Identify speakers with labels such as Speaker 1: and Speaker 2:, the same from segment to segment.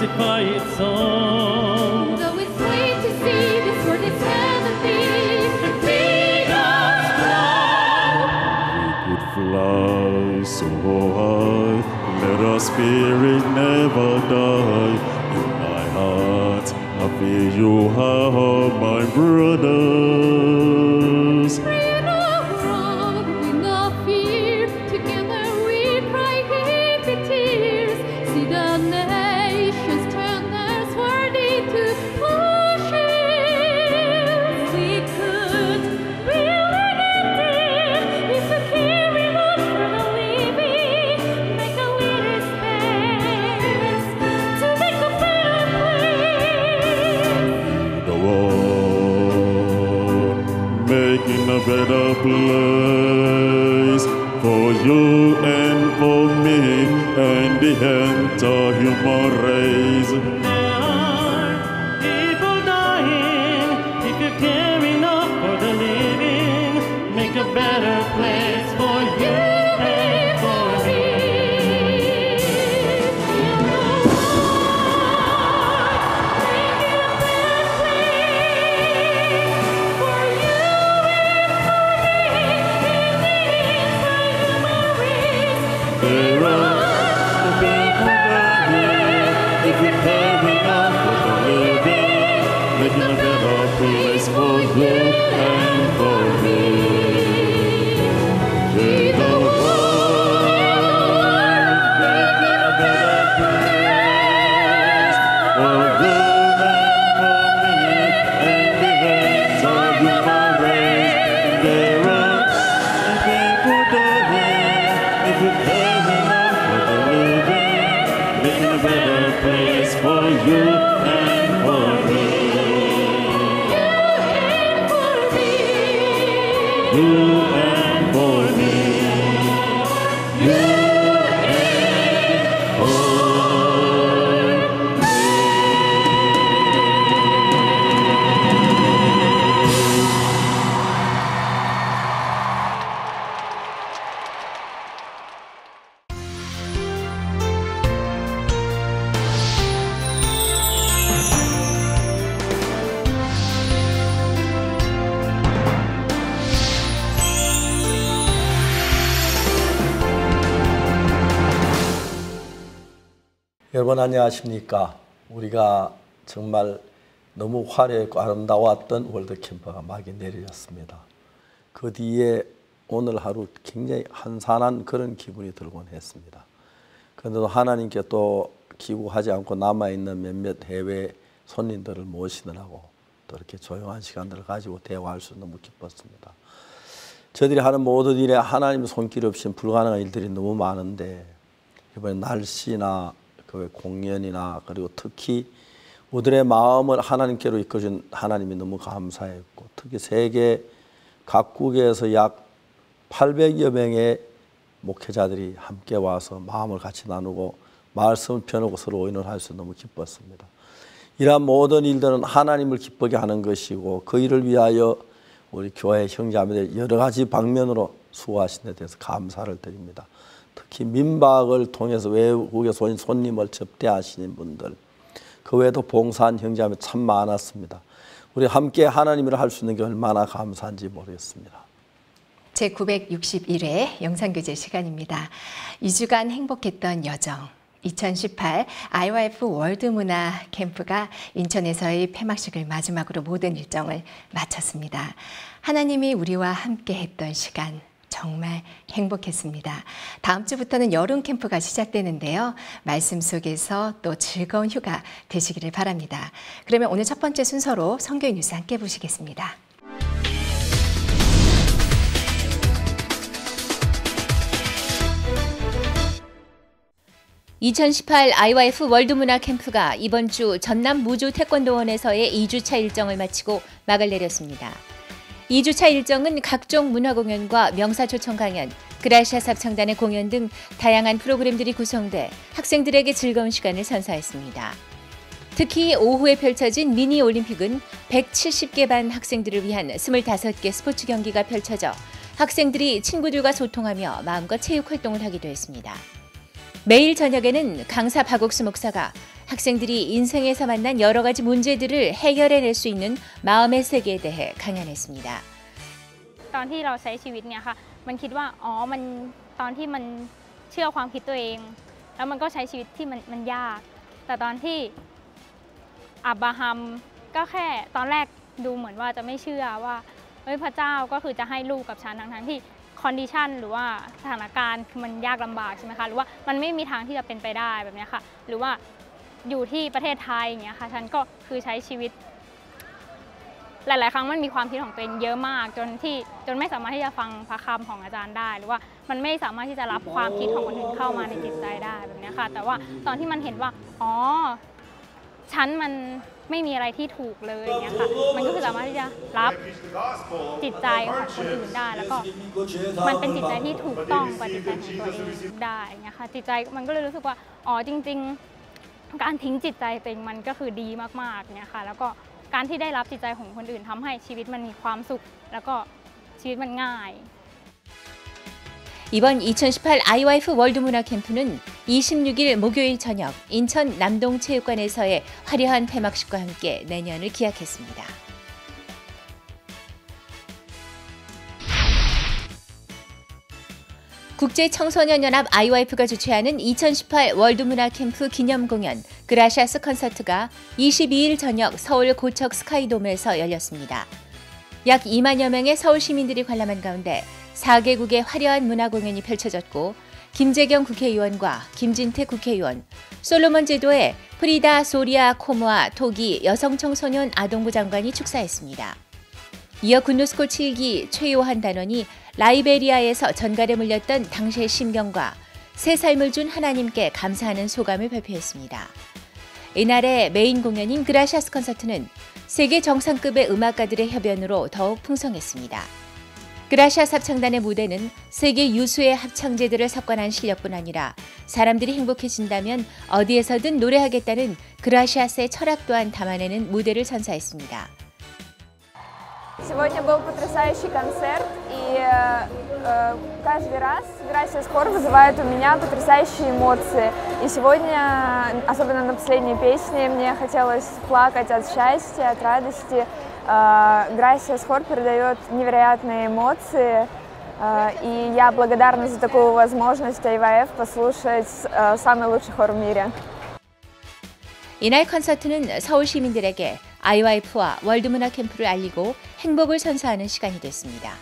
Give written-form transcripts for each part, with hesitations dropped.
Speaker 1: testify its song.
Speaker 2: Though it's sweet to see this world is heavenly, feed us
Speaker 3: We could fly so high, let our spirit never die. In my heart, I feel you are my brothers.
Speaker 2: Pray no wrong, we no fear. Together we cry happy tears. See the nations turn their sword into plowshares. We could build an empire if we carry on for the living. Make a little space to make a better place.
Speaker 3: The world, making a better place for you and for me and the entire human race.
Speaker 1: There are people dying. If you care enough for the living, make a better place for you and for me.
Speaker 3: There are the people dying. If you care enough for the living, making a better place for you and for me. We're the world, making a better place for you and for me and the entire human race. There are the people dying. If you care enough for the living, making a better place for you and for me. You and for me. You and for me.
Speaker 4: 여러분 안녕하십니까? 우리가 정말 너무 화려했고 아름다웠던 월드캠프가 막이 내려졌습니다. 그 뒤에 오늘 하루 굉장히 한산한 그런 기분이 들곤 했습니다. 그런데도 하나님께 또 기구하지 않고 남아있는 몇몇 해외 손님들을 모시느라고 또 이렇게 조용한 시간들을 가지고 대화할 수 너무 기뻤습니다. 저희들이 하는 모든 일에 하나님 손길 없이는 불가능한 일들이 너무 많은데 이번에 날씨나 그 공연이나 그리고 특히 우리들의 마음을 하나님께로 이끌어준 하나님이 너무 감사했고 특히 세계 각국에서 약 800여 명의 목회자들이 함께 와서 마음을 같이 나누고 말씀을 펴놓고 서로 의논할 수 너무 기뻤습니다. 이러한 모든 일들은 하나님을 기쁘게 하는 것이고 그 일을 위하여 우리 교회 형제자매들 여러 가지 방면으로 수고하신 데 대해서 감사를 드립니다. 특히 민박을 통해서 외국에서 온 손님을 접대하시는 분들 그 외에도 봉사한 형제자매 참 많았습니다. 우리 함께 하나님을 할 수 있는 게 얼마나 감사한지 모르겠습니다.
Speaker 5: 제961회 영상교제 시간입니다. 2주간 행복했던 여정 2018 IYF 월드문화 캠프가 인천에서의 폐막식을 마지막으로 모든 일정을 마쳤습니다. 하나님이 우리와 함께 했던 시간 정말 행복했습니다. 다음 주부터는 여름 캠프가 시작되는데요. 말씀 속에서 또 즐거운 휴가 되시기를 바랍니다. 그러면 오늘 첫 번째 순서로 성경 뉴스 함께 보시겠습니다.
Speaker 6: 2018 IYF 월드문화 캠프가 이번 주 전남 무주 태권도원에서의 2주차 일정을 마치고 막을 내렸습니다. 2주차 일정은 각종 문화 공연과 명사초청 강연, 그라시아 합창단의 공연 등 다양한 프로그램들이 구성돼 학생들에게 즐거운 시간을 선사했습니다. 특히 오후에 펼쳐진 미니 올림픽은 170개 반 학생들을 위한 25개 스포츠 경기가 펼쳐져 학생들이 친구들과 소통하며 마음껏 체육 활동을 하기도 했습니다. 매일 저녁에는 강사 박옥수 목사가 학생들이 인생에서 만난 여러 가지 문제들을 해결해낼 수 있는 마음의 세계에 대해 강연했습니다.
Speaker 2: ตอนที่เราใช้ชีวิตเนี่ยค่ะมันคิดว่ามันตอนที่มันเชื่อความคิดตัวเองแล้วมันก็ใช้ชีวิตที่มันยากแต่ตอนที่อับราฮัมก็แค่ตอนแรกดูเหมือนว่าจะไม่เชื่อว่าพระเจ้าก็คือจะให้ลูกกับฉันทั้งที่คอนดิชันหรือว่าสถานการณ์คือมันยากลำบากใช่ไหมคะหรือว่ามันไม่มีทางที่จะเป็นไปได้แบบนี้ค่ะหรือว่าอยู่ที่ประเทศไทยอย่างเงี้ยค่ะฉันก็คือใช้ชีวิตหลายๆครั้งมันมีความคิดของตัวเองเยอะมากจนไม่สามารถที่จะฟังพระคำของอาจารย์ได้หรือว่ามันไม่สามารถที่จะรับความคิดของคนอื่นเข้ามาในจิตใจได้แบบนี้ค่ะแต่ว่าตอนที่มันเห็นว่าฉันมันไม่มีอะไรที่ถูกเลยอย่างเงี้ยค่ะมันก็คือสามารถที่จะรับจิตใจของคนอื่นได้แล้วก็มันเป็นจิตใจที่ถูกต้องกว่าจิตใจของตัวเองได้อย่างเงี้ยค่ะจิตใจมันก็เลยรู้สึกว่าจริงๆการทิ้งจิตใจตัวเองมันก็คือดีมากๆเนี่ยค่ะแล้วก็การที่ได้รับจิตใจของคนอื่นทำให้ชีวิตมันมีความสุขแล้วก็ชีวิตมันง่าย
Speaker 6: 이번 2018 아이와이프 월드문화 캠프는 26일 목요일 저녁 인천 남동체육관에서의 화려한 폐막식과 함께 내년을 기약했습니다. 국제청소년연합 아이와이프가 주최하는 2018 월드문화 캠프 기념 공연 그라시아스 콘서트가 22일 저녁 서울 고척 스카이돔에서 열렸습니다. 약 2만여 명의 서울 시민들이 관람한 가운데 4개국의 화려한 문화 공연이 펼쳐졌고 김재경 국회의원과 김진태 국회의원, 솔로몬 제도의 프리다 소리아 코모아 토기 여성청소년 아동부 장관이 축사했습니다. 이어 굿누스콜 7기 최요한 단원이 라이베리아에서 전갈에 물렸던 당시의 심경과 새 삶을 준 하나님께 감사하는 소감을 발표했습니다. 이날의 메인 공연인 그라시아스 콘서트는 세계 정상급의 음악가들의 협연으로 더욱 풍성했습니다. 그라시아스 합창단의 무대는 세계 유수의 합창제들을 석관한 실력뿐 아니라 사람들이 행복해진다면 어디에서든 노래하겠다는 그라시아스의 철학 또한 담아내는 무대를 선사했습니다.
Speaker 7: Сегодня был потрясающий концерт, и каждый раз Gracias хор вызывает у меня потрясающие эмоции. И сегодня, особенно на последней песне, мне хотелось плакать от счастья, от радости. Gracias хор передает невероятные эмоции, и я благодарна за такую возможность IYF послушать самый лучший хор в мире.
Speaker 6: 이날 콘서트는 서울 시민들에게 아이와이프와 월드문화 캠프를 알리고 행복을 선사하는 시간이 됐습니다.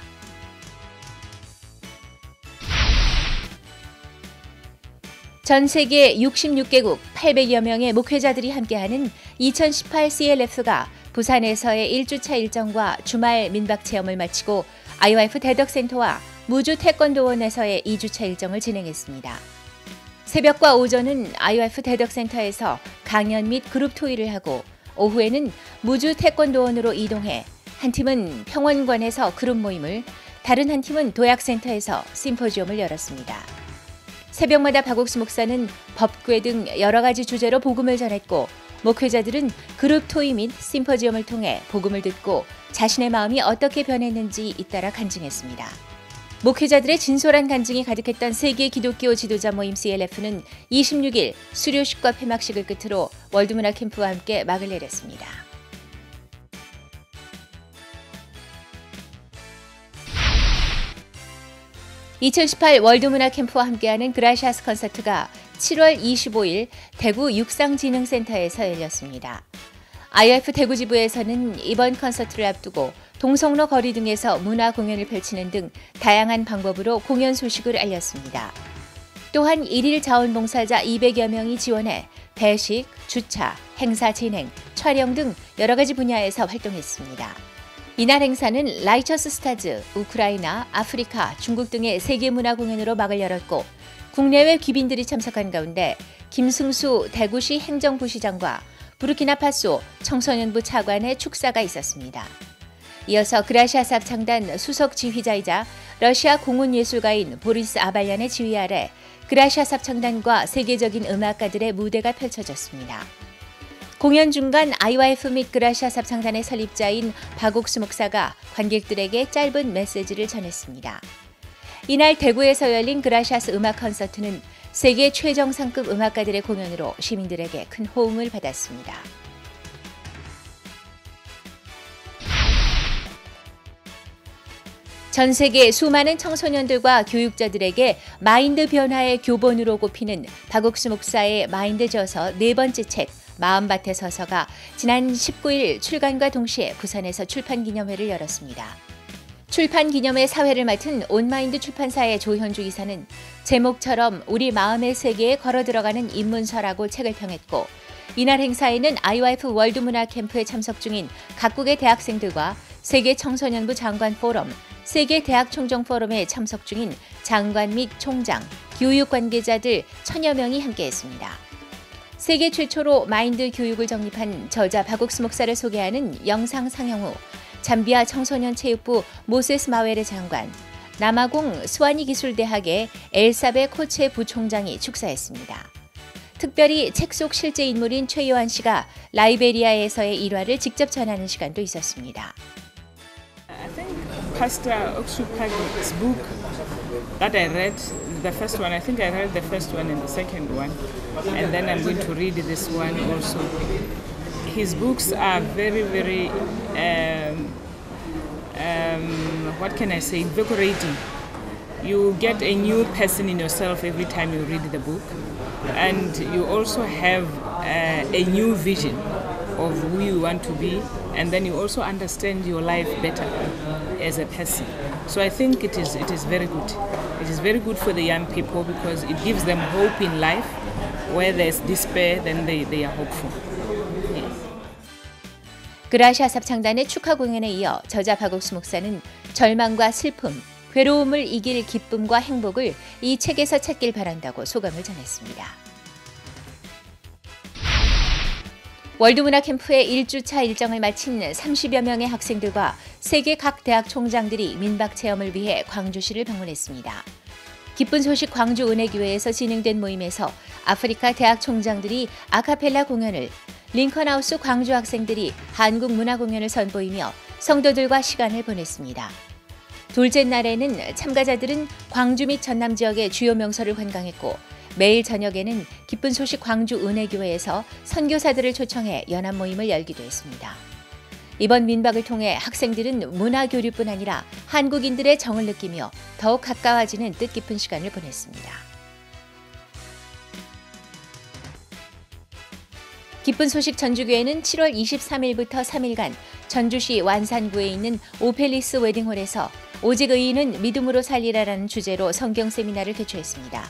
Speaker 6: 전 세계 66개국 800여 명의 목회자들이 함께하는 2018 CLF가 부산에서의 1주차 일정과 주말 민박 체험을 마치고 아이와이프 대덕센터와 무주 태권도원에서의 2주차 일정을 진행했습니다. 새벽과 오전은 아이와이프 대덕센터에서 강연 및 그룹 토의를 하고 오후에는 무주 태권도원으로 이동해 한 팀은 평원관에서 그룹 모임을, 다른 한 팀은 도약센터에서 심포지엄을 열었습니다. 새벽마다 박옥수 목사는 법궤 등 여러 가지 주제로 복음을 전했고 목회자들은 그룹 토의 및 심포지엄을 통해 복음을 듣고 자신의 마음이 어떻게 변했는지 잇따라 간증했습니다. 목회자들의 진솔한 간증이 가득했던 세계 기독교 지도자 모임 CLF는 26일 수료식과 폐막식을 끝으로 월드문화 캠프와 함께 막을 내렸습니다. (2018) 월드문화 캠프와 함께하는 그라시아스 콘서트가 7월 25일 대구 육상진흥센터에서 열렸습니다. IF 대구 지부에서는 이번 콘서트를 앞두고 동성로 거리 등에서 문화 공연을 펼치는 등 다양한 방법으로 공연 소식을 알렸습니다. 또한 일일 자원봉사자 200여 명이 지원해 배식, 주차, 행사 진행, 촬영 등 여러 가지 분야에서 활동했습니다. 이날 행사는 라이처스 스타즈, 우크라이나, 아프리카, 중국 등의 세계 문화 공연으로 막을 열었고 국내외 귀빈들이 참석한 가운데 김승수 대구시 행정부시장과 부르키나파소 청소년부 차관의 축사가 있었습니다. 이어서 그라시아스 합창단 수석 지휘자이자 러시아 공훈예술가인 보리스 아발얀의 지휘 아래 그라시아스 합창단과 세계적인 음악가들의 무대가 펼쳐졌습니다. 공연 중간 IYF 및 그라시아스 합창단의 설립자인 박옥수 목사가 관객들에게 짧은 메시지를 전했습니다. 이날 대구에서 열린 그라시아스 음악 콘서트는 세계 최정상급 음악가들의 공연으로 시민들에게 큰 호응을 받았습니다. 전 세계 수많은 청소년들과 교육자들에게 마인드 변화의 교본으로 꼽히는 박옥수 목사의 마인드 저서 네 번째 책 마음밭에 서서가 지난 19일 출간과 동시에 부산에서 출판기념회를 열었습니다. 출판기념회 사회를 맡은 온마인드 출판사의 조현주 이사는 제목처럼 우리 마음의 세계에 걸어 들어가는 입문서라고 책을 평했고, 이날 행사에는 IYF 월드문화 캠프에 참석 중인 각국의 대학생들과 세계 청소년부 장관 포럼, 세계 대학 총정 포럼에 참석 중인 장관 및 총장, 교육 관계자들 1000여 명이 함께했습니다. 세계 최초로 마인드 교육을 정립한 저자 박옥수 목사를 소개하는 영상 상영 후 잠비아 청소년체육부 모세스 마웰의 장관, 남아공 스와니 기술대학의 엘사베 코체 부총장이 축사했습니다. 특별히 책 속 실제 인물인 최요한 씨가 라이베리아에서의 일화를 직접 전하는 시간도 있었습니다.
Speaker 8: I think Pastor Oksupag's book that I read, the first one, I think I read the first one and the second one, and then I'm going to read this one also. His books are very, very, what can I say, invigorating. You get a new person in yourself every time you read the book, and you also have a new vision of who you want to be, and then you also understand your life better as a person. So I think it is very good. It is very good for the young people because it gives them hope in life. Where there's despair, then they are hopeful. Yes.
Speaker 6: 그라시아 삽창단의 축하 공연에 이어 저자 박옥수 목사는 절망과 슬픔, 괴로움을 이길 기쁨과 행복을 이 책에서 찾길 바란다고 소감을 전했습니다. 월드문화 캠프의 1주차 일정을 마친 30여 명의 학생들과 세계 각 대학 총장들이 민박 체험을 위해 광주시를 방문했습니다. 기쁜 소식 광주은혜교회에서 진행된 모임에서 아프리카 대학 총장들이 아카펠라 공연을, 링컨하우스 광주 학생들이 한국 문화 공연을 선보이며 성도들과 시간을 보냈습니다. 둘째 날에는 참가자들은 광주 및 전남 지역의 주요 명소를 관광했고, 매일 저녁에는 기쁜 소식 광주은혜교회에서 선교사들을 초청해 연합 모임을 열기도 했습니다. 이번 민박을 통해 학생들은 문화교류뿐 아니라 한국인들의 정을 느끼며 더욱 가까워지는 뜻깊은 시간을 보냈습니다. 기쁜 소식 전주교회는 7월 23일부터 3일간 전주시 완산구에 있는 오펠리스 웨딩홀에서 오직 의인은 믿음으로 살리라라는 주제로 성경 세미나를 개최했습니다.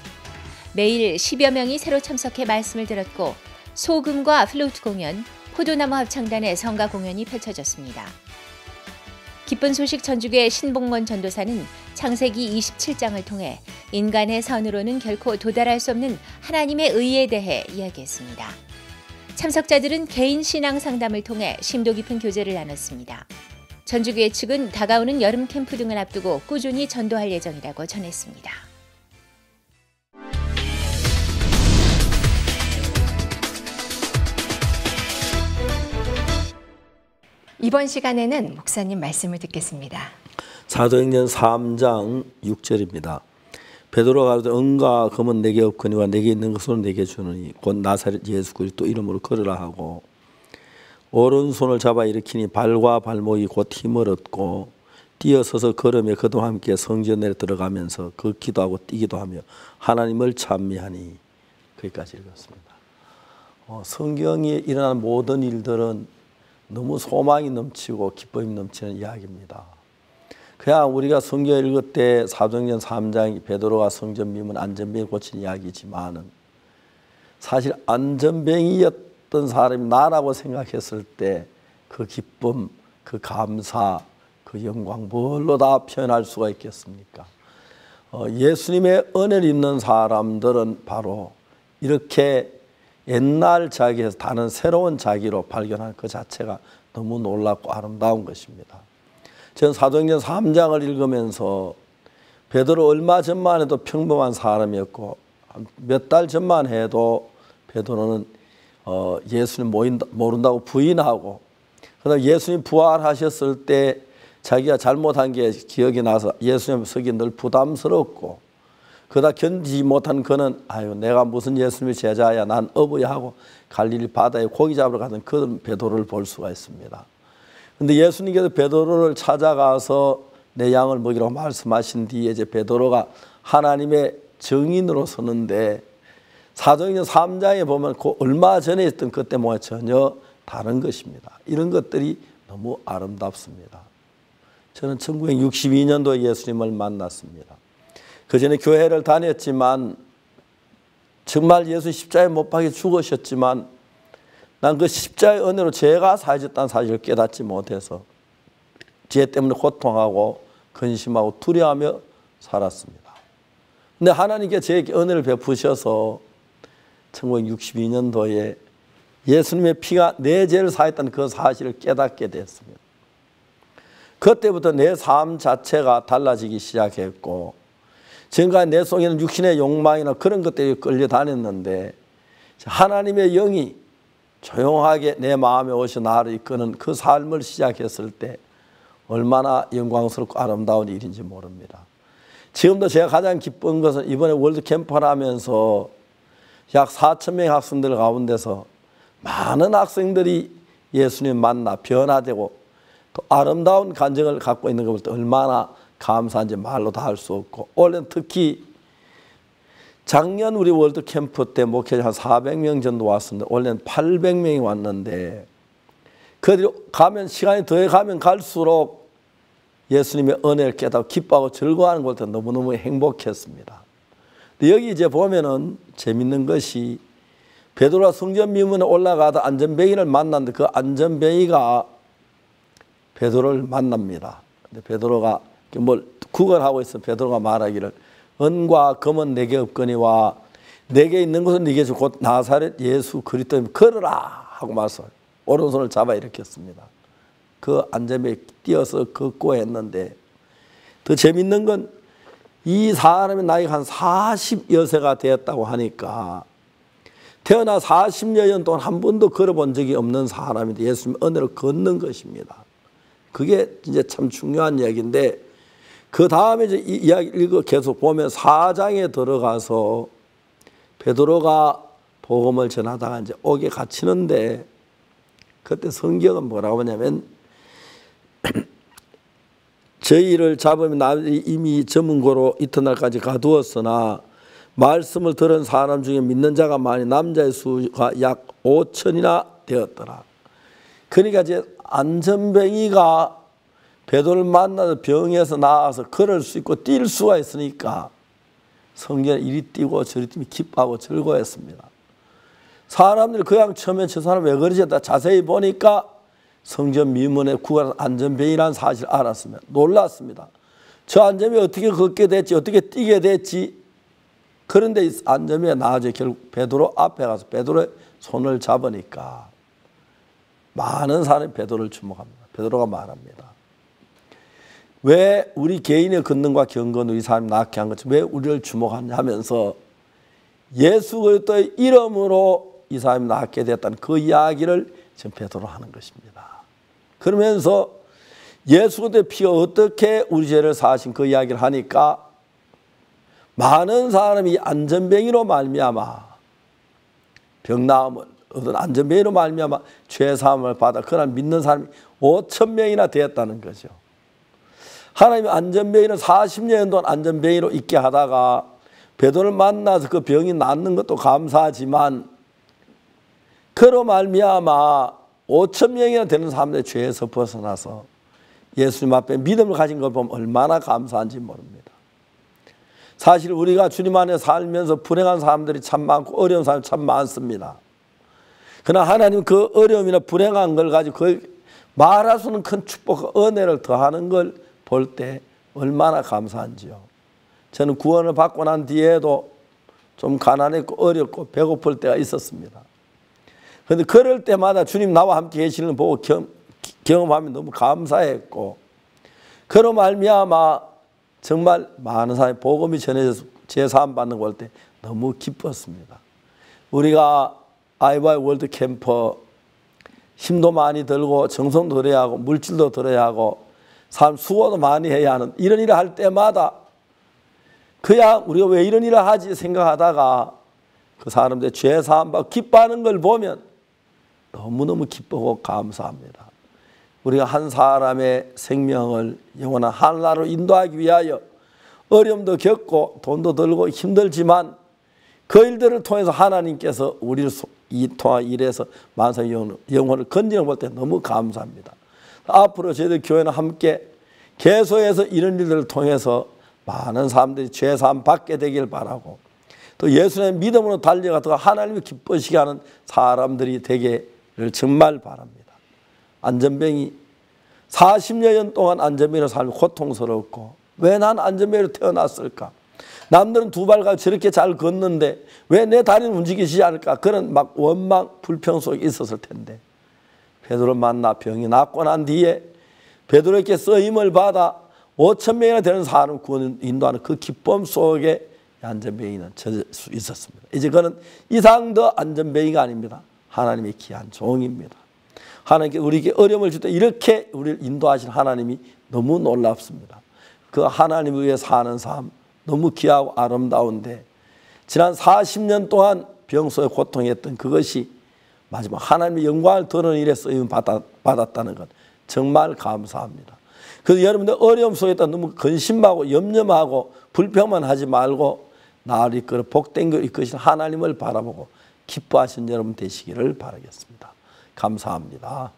Speaker 6: 매일 10여 명이 새로 참석해 말씀을 들었고, 소금과 플루트 공연, 포도나무 합창단의 성가 공연이 펼쳐졌습니다. 기쁜 소식 전주교회 신봉원 전도사는 창세기 27장을 통해 인간의 선으로는 결코 도달할 수 없는 하나님의 의에 대해 이야기했습니다. 참석자들은 개인 신앙 상담을 통해 심도 깊은 교제를 나눴습니다. 전주교회 측은 다가오는 여름 캠프 등을 앞두고 꾸준히 전도할 예정이라고 전했습니다.
Speaker 5: 이번 시간에는 목사님 말씀을 듣겠습니다.
Speaker 4: 사도행전 3장 6절입니다. 베드로가 가로되 은과 금은 내게 없거니와 내게 있는 것으로 내게 주느니 곧 나사렛 예수 그리스도 이름으로 걸으라 하고, 오른손을 잡아 일으키니 발과 발목이 곧 힘을 얻고 뛰어서서 걸으며 그도 함께 성전에 들어가면서 걷기도 하고 뛰기도 하며 하나님을 찬미하니. 거기까지 읽었습니다. 성경에 일어난 모든 일들은 너무 소망이 넘치고 기쁨이 넘치는 이야기입니다. 그냥 우리가 성경 읽을 때 사도행전 3장 베드로가 성전 미문 안전병을 고친 이야기지만은 사실 안전병이었던 사람이 나라고 생각했을 때 그 기쁨, 그 감사, 그 영광 뭘로 다 표현할 수가 있겠습니까? 예수님의 은혜를 입는 사람들은 바로 이렇게 옛날 자기에서 다른 새로운 자기로 발견한 그 자체가 너무 놀랍고 아름다운 것입니다. 저는 사도행전 3장을 읽으면서 베드로 얼마 전만 해도 평범한 사람이었고 몇 달 전만 해도 베드로는 예수님 모른다고 부인하고, 그러다 예수님 부활하셨을 때 자기가 잘못한 게 기억이 나서 예수님 서기 늘 부담스럽고, 그러다 견디지 못한 그는 아유 내가 무슨 예수님의 제자야 난 어부야 하고 갈릴리 바다에 고기 잡으러 가던 그런 베드로를 볼 수가 있습니다. 그런데 예수님께서 베드로를 찾아가서 내 양을 먹이라고 말씀하신 뒤에 이제 베드로가 하나님의 증인으로 서는데 사도행전 3장에 보면 그 얼마 전에 있던 그때 뭐가 전혀 다른 것입니다. 이런 것들이 너무 아름답습니다. 저는 1962년도에 예수님을 만났습니다. 그 전에 교회를 다녔지만 정말 예수 십자가에 못 박혀 죽으셨지만 난 그 십자가의 은혜로 죄가 사해졌다는 사실을 깨닫지 못해서 죄 때문에 고통하고 근심하고 두려워하며 살았습니다. 근데 하나님께 저에게 은혜를 베푸셔서 1962년도에 예수님의 피가 내 죄를 사했다는 그 사실을 깨닫게 됐습니다. 그때부터 내 삶 자체가 달라지기 시작했고 지금까지 내 속에는 육신의 욕망이나 그런 것들이 끌려다녔는데 하나님의 영이 조용하게 내 마음에 오셔 나를 이끄는 그 삶을 시작했을 때 얼마나 영광스럽고 아름다운 일인지 모릅니다. 지금도 제가 가장 기쁜 것은 이번에 월드 캠프를 하면서 약 4,000명의 학생들 가운데서 많은 학생들이 예수님 만나 변화되고 또 아름다운 간증을 갖고 있는 것을 얼마나 감사한지 말로 다 할 수 없고 올해는 특히 작년 우리 월드 캠프 때 목회자 한 400명 정도 왔었는데 올해는 800명이 왔는데 그들이 가면 시간이 더 가면 갈수록 예수님의 은혜를 깨닫고 기뻐하고 즐거워하는 걸 너무너무 행복했습니다. 근데 여기 이제 보면은 재밌는 것이 베드로가 성전 미문에 올라가다 안전뱅이를 만났는데 그 안전뱅이가 베드로를 만납니다. 근데 베드로가 뭘 구걸하고 있어 베드로가 말하기를 은과 금은 내게 없거니와 내게 있는 것은 네게 주 곧 나사렛 예수 그리스도님 걸으라 하고 말씀 오른손을 잡아 일으켰습니다. 그 안전뱅이 뛰어서 걷고 했는데 더 재밌는 건 이 사람의 나이가 한 40여세가 되었다고 하니까 태어나 40여 년 동안 한 번도 걸어본 적이 없는 사람인데 예수님의 은혜를 걷는 것입니다. 그게 이제 참 중요한 이야기인데 그 다음에 이제 이 이야기 읽어 계속 보면 4장에 들어가서 베드로가 복음을 전하다가 이제 옥에 갇히는데 그때 성경은 뭐라고 하냐면 저희를 잡으면 이미 저문고로 이튿날까지 가두었으나 말씀을 들은 사람 중에 믿는 자가 많이 남자의 수가 약 5천이나 되었더라. 그러니까 이제 안전뱅이가 베드로를 만나서 병에서 나와서 걸을 수 있고 뛸 수가 있으니까 성전에 이리 뛰고 저리 뛰며 기뻐하고 즐거워했습니다. 사람들이 그냥 처음에 저 사람 왜 그러지? 자세히 보니까 성전 미문에 구간 안전뱅이라는 사실을 알았습니다. 놀랐습니다. 저 안전뱅이 어떻게 걷게 됐지? 어떻게 뛰게 됐지? 그런데 이 안전뱅이가 나중에 결국 베드로 앞에 가서 베드로의 손을 잡으니까 많은 사람이 베드로를 주목합니다. 베드로가 말합니다. 왜 우리 개인의 권능과 경건으로 이 사람이 낳게 한 거지? 왜 우리를 주목하냐 하면서 예수 그리스도의 이름으로 이 사람이 낳게 됐다는 그 이야기를 지금 베드로가 하는 것입니다. 그러면서 예수 그리스도의 피가 어떻게 우리 죄를 사하신 그 이야기를 하니까 많은 사람이 안전뱅이로 말미암아 병나음을 얻은 안전뱅이로 말미암아 죄사함을 받아 그날 믿는 사람이 5,000명이나 되었다는 거죠. 하나님이 안전뱅이를 40년 동안 안전뱅이로 있게 하다가 베드로를 만나서 그 병이 낫는 것도 감사하지만 그로 말미암아 5,000명이나 되는 사람들의 죄에서 벗어나서 예수님 앞에 믿음을 가진 걸 보면 얼마나 감사한지 모릅니다. 사실 우리가 주님 안에 살면서 불행한 사람들이 참 많고 어려운 사람이 참 많습니다. 그러나 하나님 그 어려움이나 불행한 걸 가지고 그 말할 수 없는 큰 축복과 은혜를 더하는 걸 볼 때 얼마나 감사한지요. 저는 구원을 받고 난 뒤에도 좀 가난했고 어렵고 배고플 때가 있었습니다. 그런데 그럴 때마다 주님 나와 함께 계시는 걸 보고 경험하면 너무 감사했고 그로 말미암아 정말 많은 사람이 복음이 전해져서 제사함 받는 거 볼 때 너무 기뻤습니다. 우리가 아이와이 월드 캠프 힘도 많이 들고 정성도 들어야 하고 물질도 들어야 하고 삶 수고도 많이 해야 하는 이런 일을 할 때마다 그야 우리가 왜 이런 일을 하지 생각하다가 그 사람들의 죄 사함 받고 기뻐하는 걸 보면 너무너무 기쁘고 감사합니다. 우리가 한 사람의 생명을 영원한 하늘나라로 인도하기 위하여 어려움도 겪고 돈도 들고 힘들지만 그 일들을 통해서 하나님께서 우리를 통한 일에서 만상의 영혼을 건지는 볼 때 너무 감사합니다. 앞으로 저희들 교회는 함께 계속해서 이런 일들을 통해서 많은 사람들이 죄사함 받게 되길 바라고 또 예수님의 믿음으로 달려가서 하나님을 기쁘시게 하는 사람들이 되기를 정말 바랍니다. 안전병이 40여 년 동안 안전병으로 살면 고통스럽고 왜 난 안전병으로 태어났을까? 남들은 두 발과 저렇게 잘 걷는데 왜 내 다리는 움직이지 않을까? 그런 막 원망, 불평 속에 있었을 텐데 베드로 만나 병이 낫고 난 뒤에 베드로에게 쓰임을 받아 5,000명이나 되는 사람을 구원 인도하는 그 기쁨 속에 안전병이는 젖을 수 있었습니다. 이제 그는 이상 더 안전병이가 아닙니다. 하나님의 귀한 종입니다. 하나님께 우리에게 어려움을 줄 때 이렇게 우리를 인도하신 하나님이 너무 놀랍습니다. 그 하나님을 위해 사는 삶 너무 귀하고 아름다운데 지난 40년 동안 병 속에 고통했던 그것이 마지막 하나님의 영광을 드러내는 일에 쓰임 받았다는 것 정말 감사합니다. 그래서 여러분들 어려움 속에 너무 근심하고 염려하고 불평만 하지 말고 나를 이끌어 복된 걸 이끄신 하나님을 바라보고 기뻐하신 여러분 되시기를 바라겠습니다. 감사합니다.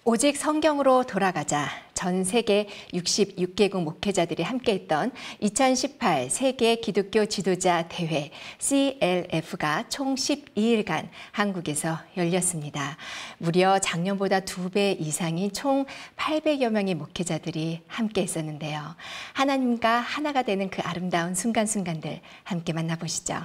Speaker 5: 오직 성경으로 돌아가자. 전 세계 66개국 목회자들이 함께했던 2018 세계 기독교 지도자 대회 CLF가 총 12일간 한국에서 열렸습니다. 무려 작년보다 2배 이상인 총 800여 명의 목회자들이 함께했었는데요. 하나님과 하나가 되는 그 아름다운 순간순간들 함께 만나보시죠.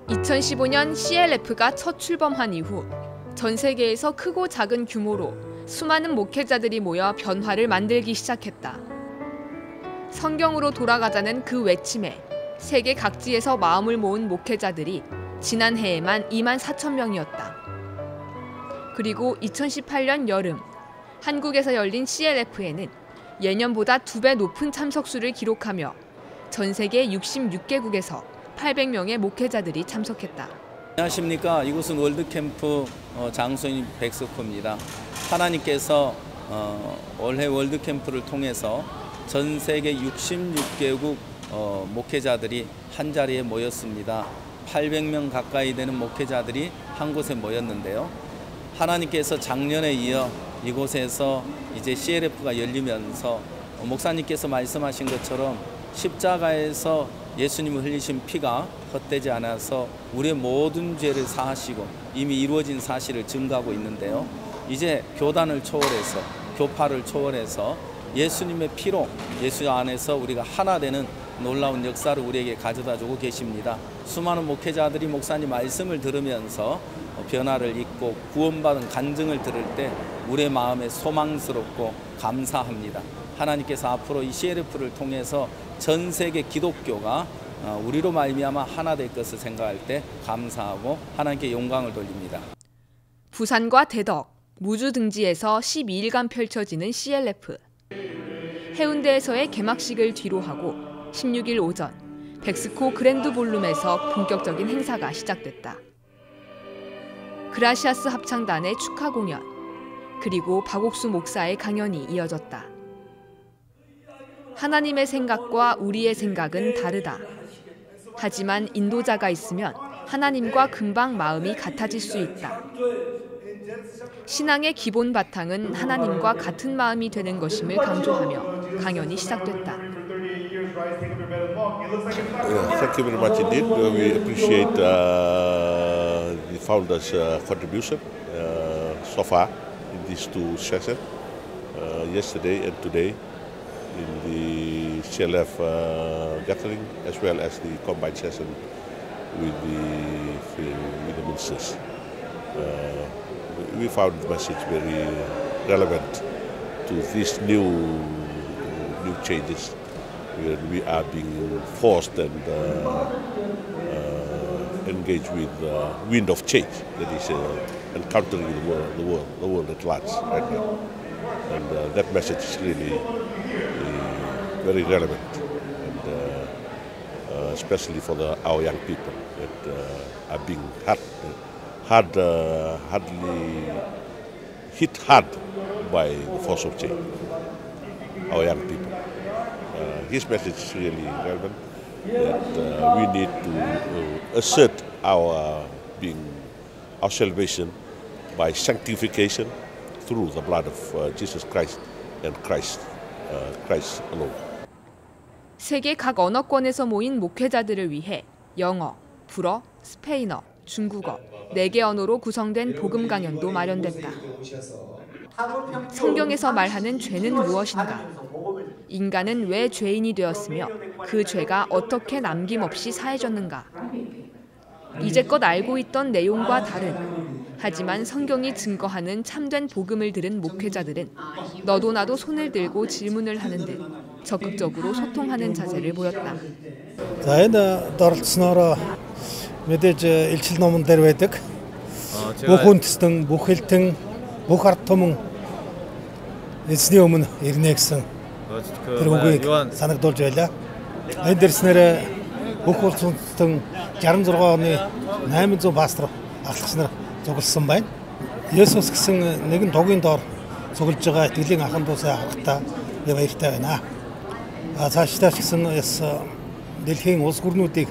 Speaker 9: 2015년 CLF가 첫 출범한 이후 전 세계에서 크고 작은 규모로 수많은 목회자들이 모여 변화를 만들기 시작했다. 성경으로 돌아가자는 그 외침에 세계 각지에서 마음을 모은 목회자들이 지난해에만 24,000명이었다. 그리고 2018년 여름 한국에서 열린 CLF에는 예년보다 2배 높은 참석수를 기록하며 전 세계 66개국에서 800명의 목회자들이 참석했다.
Speaker 10: 안녕하십니까. 이곳은 월드캠프 장소인 백석호입니다. 하나님께서 올해 월드캠프를 통해서 전 세계 66개국 목회자들이 한 자리에 모였습니다. 800명 가까이 되는 목회자들이 한 곳에 모였는데요. 하나님께서 작년에 이어 이곳에서 이제 CLF가 열리면서 목사님께서 말씀하신 것처럼 십자가에서 예수님을 흘리신 피가 헛되지 않아서 우리의 모든 죄를 사하시고 이미 이루어진 사실을 증거하고 있는데요. 이제 교단을 초월해서 교파를 초월해서 예수님의 피로 예수 안에서 우리가 하나 되는 놀라운 역사를 우리에게 가져다 주고 계십니다. 수많은 목회자들이 목사님 말씀을 들으면서 변화를 잊고 구원받은 간증을 들을 때 우리의 마음에 소망스럽고 감사합니다. 하나님께서 앞으로 이 CLF를 통해서 전 세계 기독교가 우리로 말미암아 하나 될 것을 생각할 때 감사하고 하나님께 영광을 돌립니다.
Speaker 9: 부산과 대덕, 무주 등지에서 12일간 펼쳐지는 CLF. 해운대에서의 개막식을 뒤로하고 16일 오전 백스코 그랜드 볼룸에서 본격적인 행사가 시작됐다. 그라시아스 합창단의 축하 공연, 그리고 박옥수 목사의 강연이 이어졌다. 하나님의 생각과 우리의 생각은 다르다. 하지만 인도자가 있으면 하나님과 금방 마음이 같아질 수 있다. 신앙의 기본 바탕은 하나님과 같은 마음이 되는 것임을 강조하며 강연이 시작됐다.
Speaker 11: Thank you very much indeed. We appreciate the founders' contribution so far in these two sessions, yesterday and today, in the CLF gathering as well as the combined session with the ministers. We found the message very relevant to these new changes. We are being forced and engaged with the wind of change that is encountering the world at large right now. And that message is really very relevant, and especially for our young people that are being hit hard by the force of change. Our young people. His message is really relevant, that we need to assert our salvation by sanctification through the blood of Jesus Christ and Christ alone.
Speaker 9: 세계 각 언어권에서 모인 목회자들을 위해 영어, 불어, 스페인어, 중국어 4개 언어로 구성된 복음 강연도 마련됐다. 성경에서 말하는 죄는 무엇인가? 인간은 왜 죄인이 되었으며 그 죄가 어떻게 남김없이 사해졌는가? 이제껏 알고 있던 내용과 다른, 하지만 성경이 증거하는 참된 복음을 들은 목회자들은 너도 나도 손을 들고 질문을 하는 듯 적극적으로 소통하는 자세를 보였다.
Speaker 12: За энэ доролцсноор мэдээж илчил номон дээр байдаг. Бүх үндэстэн, бүх хэлтэн, бүх ард түмэн эзний өмнө ирнэ гэсэн тэр үгийг санагдуулж байлаа. Энэ дэрснээр бүх улс үндэстэн 66 оны 800 пастор ахлагч нар цугласан байна. Есүс гэсэн нэгэн тогийн доор цуглаж байгаа итгэлийн ахын дусаа харахтаа би баяртай байна. Цаашдаа ч гэсэн дэлхийн улс гүрнүүдийг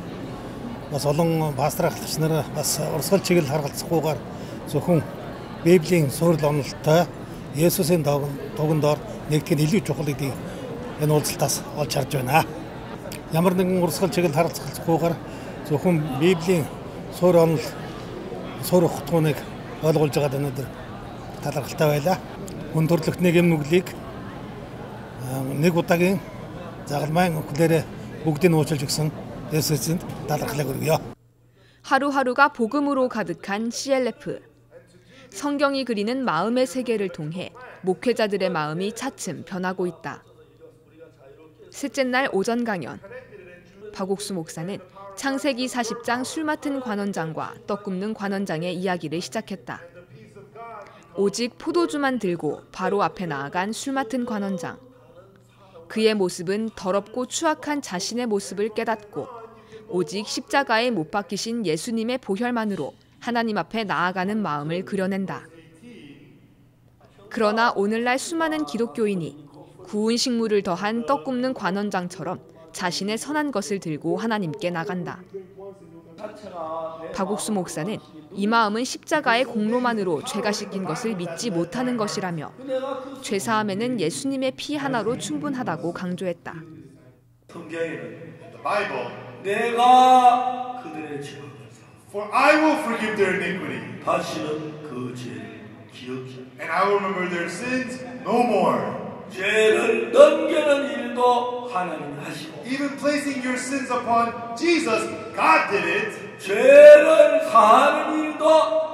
Speaker 12: бас олон пастор ахлагч нар бас урсгал чиглэл харгалзахгүйгээр зөвхөн Библийн суурил онолтой Есүсийн тогон доор нэгтгэх нь илүү чухал гэдгийг энэ уулзалтаас олж харж байна. Ямар нэгэн урсгал чиглэл харгалзахгүйгээр зөвхөн Библийн суурил онол суурь хутгууныг ойлгуулж байгаад өнөөдөр талархалтай байлаа. Өндөрлөгт нэг юм нүглийг нэг удаагийн загалмайн өхлөөрэ бүгдийг уучлж өгсөн 예수님께 달라가려 그러고요.
Speaker 9: 하루하루가 복음으로 가득한 CLF. 성경이 그리는 마음의 세계를 통해 목회자들의 마음이 차츰 변하고 있다. 셋째 날 오전 강연. 박옥수 목사는 창세기 40장 술 맡은 관원장과 떡 굽는 관원장의 이야기를 시작했다. 오직 포도주만 들고 바로 앞에 나아간 술 맡은 관원장. 그의 모습은 더럽고 추악한 자신의 모습을 깨닫고 오직 십자가에 못 박히신 예수님의 보혈만으로 하나님 앞에 나아가는 마음을 그려낸다. 그러나 오늘날 수많은 기독교인이 구운 식물을 더한 떡 굽는 관원장처럼 자신의 선한 것을 들고 하나님께 나간다. 박옥수 목사는 이 마음은 십자가의 공로만으로 죄가 씻긴 것을 믿지 못하는 것이라며 죄사함에는 예수님의 피 하나로 충분하다고 강조했다.
Speaker 13: 성경에는 내가 그들의 죄를 For I will forgive their iniquity. 다시는 그 죄를 기억지. And I will remember their sins no more. 죄를 넘기는 일도 하나님이 하시고. Even placing your sins upon Jesus, God did it. 죄를 사하는 일도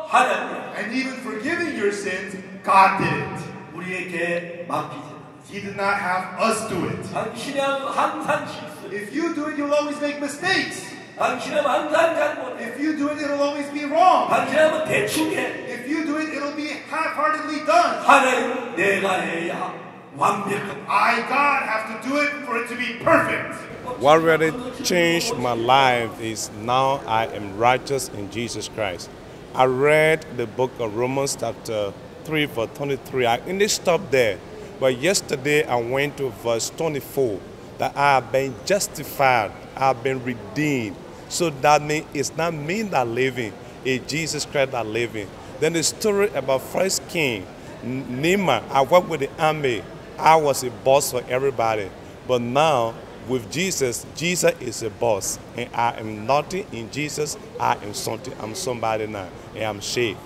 Speaker 13: 하나님. And even forgiving your sins, God did it. 우리에게 맡기지. He did not have us do it. 당신은 항상 실수. If you do it, you'll always make mistakes. 당신은 항상 잘못. If you do it, it'll always be wrong. 당신은 대충 해. If you do it, it'll be half-heartedly done. 하나님, 내가 해야 완벽한. I, God, have to do it for it to be perfect.
Speaker 14: What really changed my life is now I am righteous in Jesus Christ. I read the book of Romans chapter 3 verse 23. I didn't stop there. But yesterday I went to verse 24. That I have been justified. I have been redeemed. So that means it's not me that living. It's Jesus Christ that living. Then the story about first king, Naaman. I worked with the army. I was a boss for everybody. But now, with Jesus, Jesus is a boss. And I am nothing in Jesus. I am something. I'm somebody now. And I'm saved.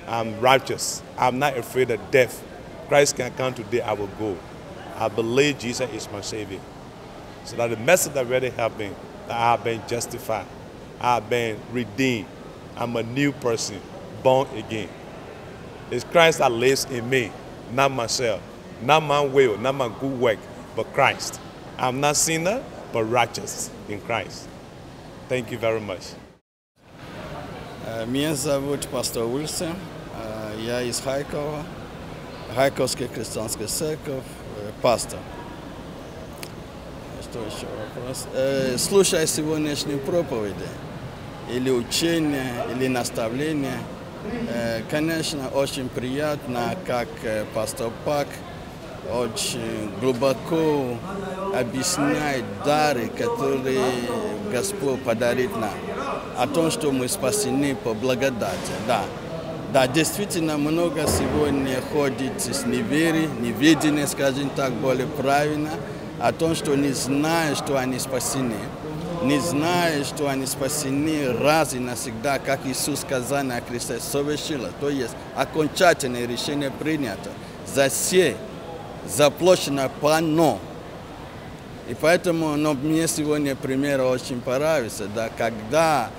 Speaker 14: I'm righteous. I'm not afraid of death. Christ can come today, I will go. I believe Jesus is my Savior. So that the message that really helped me, that I have been justified. I have been redeemed. I'm a new person, born again. It's Christ that lives in me. not myself, not my will, not my good work, but Christ. I'm not sinner, but righteous in Christ. Thank you very much.
Speaker 15: Меня зовут пастор Уильсон, я из Харькова, Харьковская христианская церковь, пастор. Что еще вопрос? Слушая сегодняшние проповеди, или учения, или наставления, конечно, очень приятно, как пастор Пак очень глубоко объясняет дары, которые Господь подарит нам, о том, что мы спасены по благодати. Да, действительно, много сегодня ходит с неверием, неведением, скажем так, более правильно, о том, что не знают, что они спасены. Не знают, что они спасены раз и навсегда, как Иисус сказал на кресте, совершило. То есть окончательное решение принято. За все заплачено пано. И поэтому мне сегодня пример очень понравился, да, когда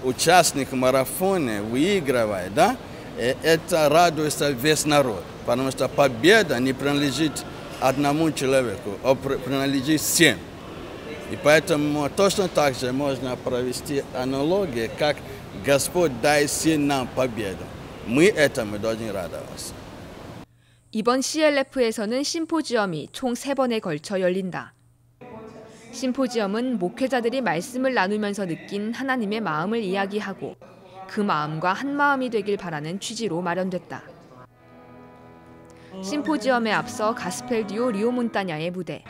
Speaker 15: участник марафона выигрывает, да, это радуется весь народ, потому что победа не принадлежит одному человеку, а принадлежит всем. И поэтому точно так же можно провести аналогию, как Господь дает всем нам победу. Мы этому должны радоваться.
Speaker 9: 이번 CLF에서는 심포지엄이 총 3번에 걸쳐 열린다. 심포지엄은 목회자들이 말씀을 나누면서 느낀 하나님의 마음을 이야기하고 그 마음과 한 마음이 되길 바라는 취지로 마련됐다. 심포지엄에 앞서 가스펠 듀오 리오 몬타냐의 무대,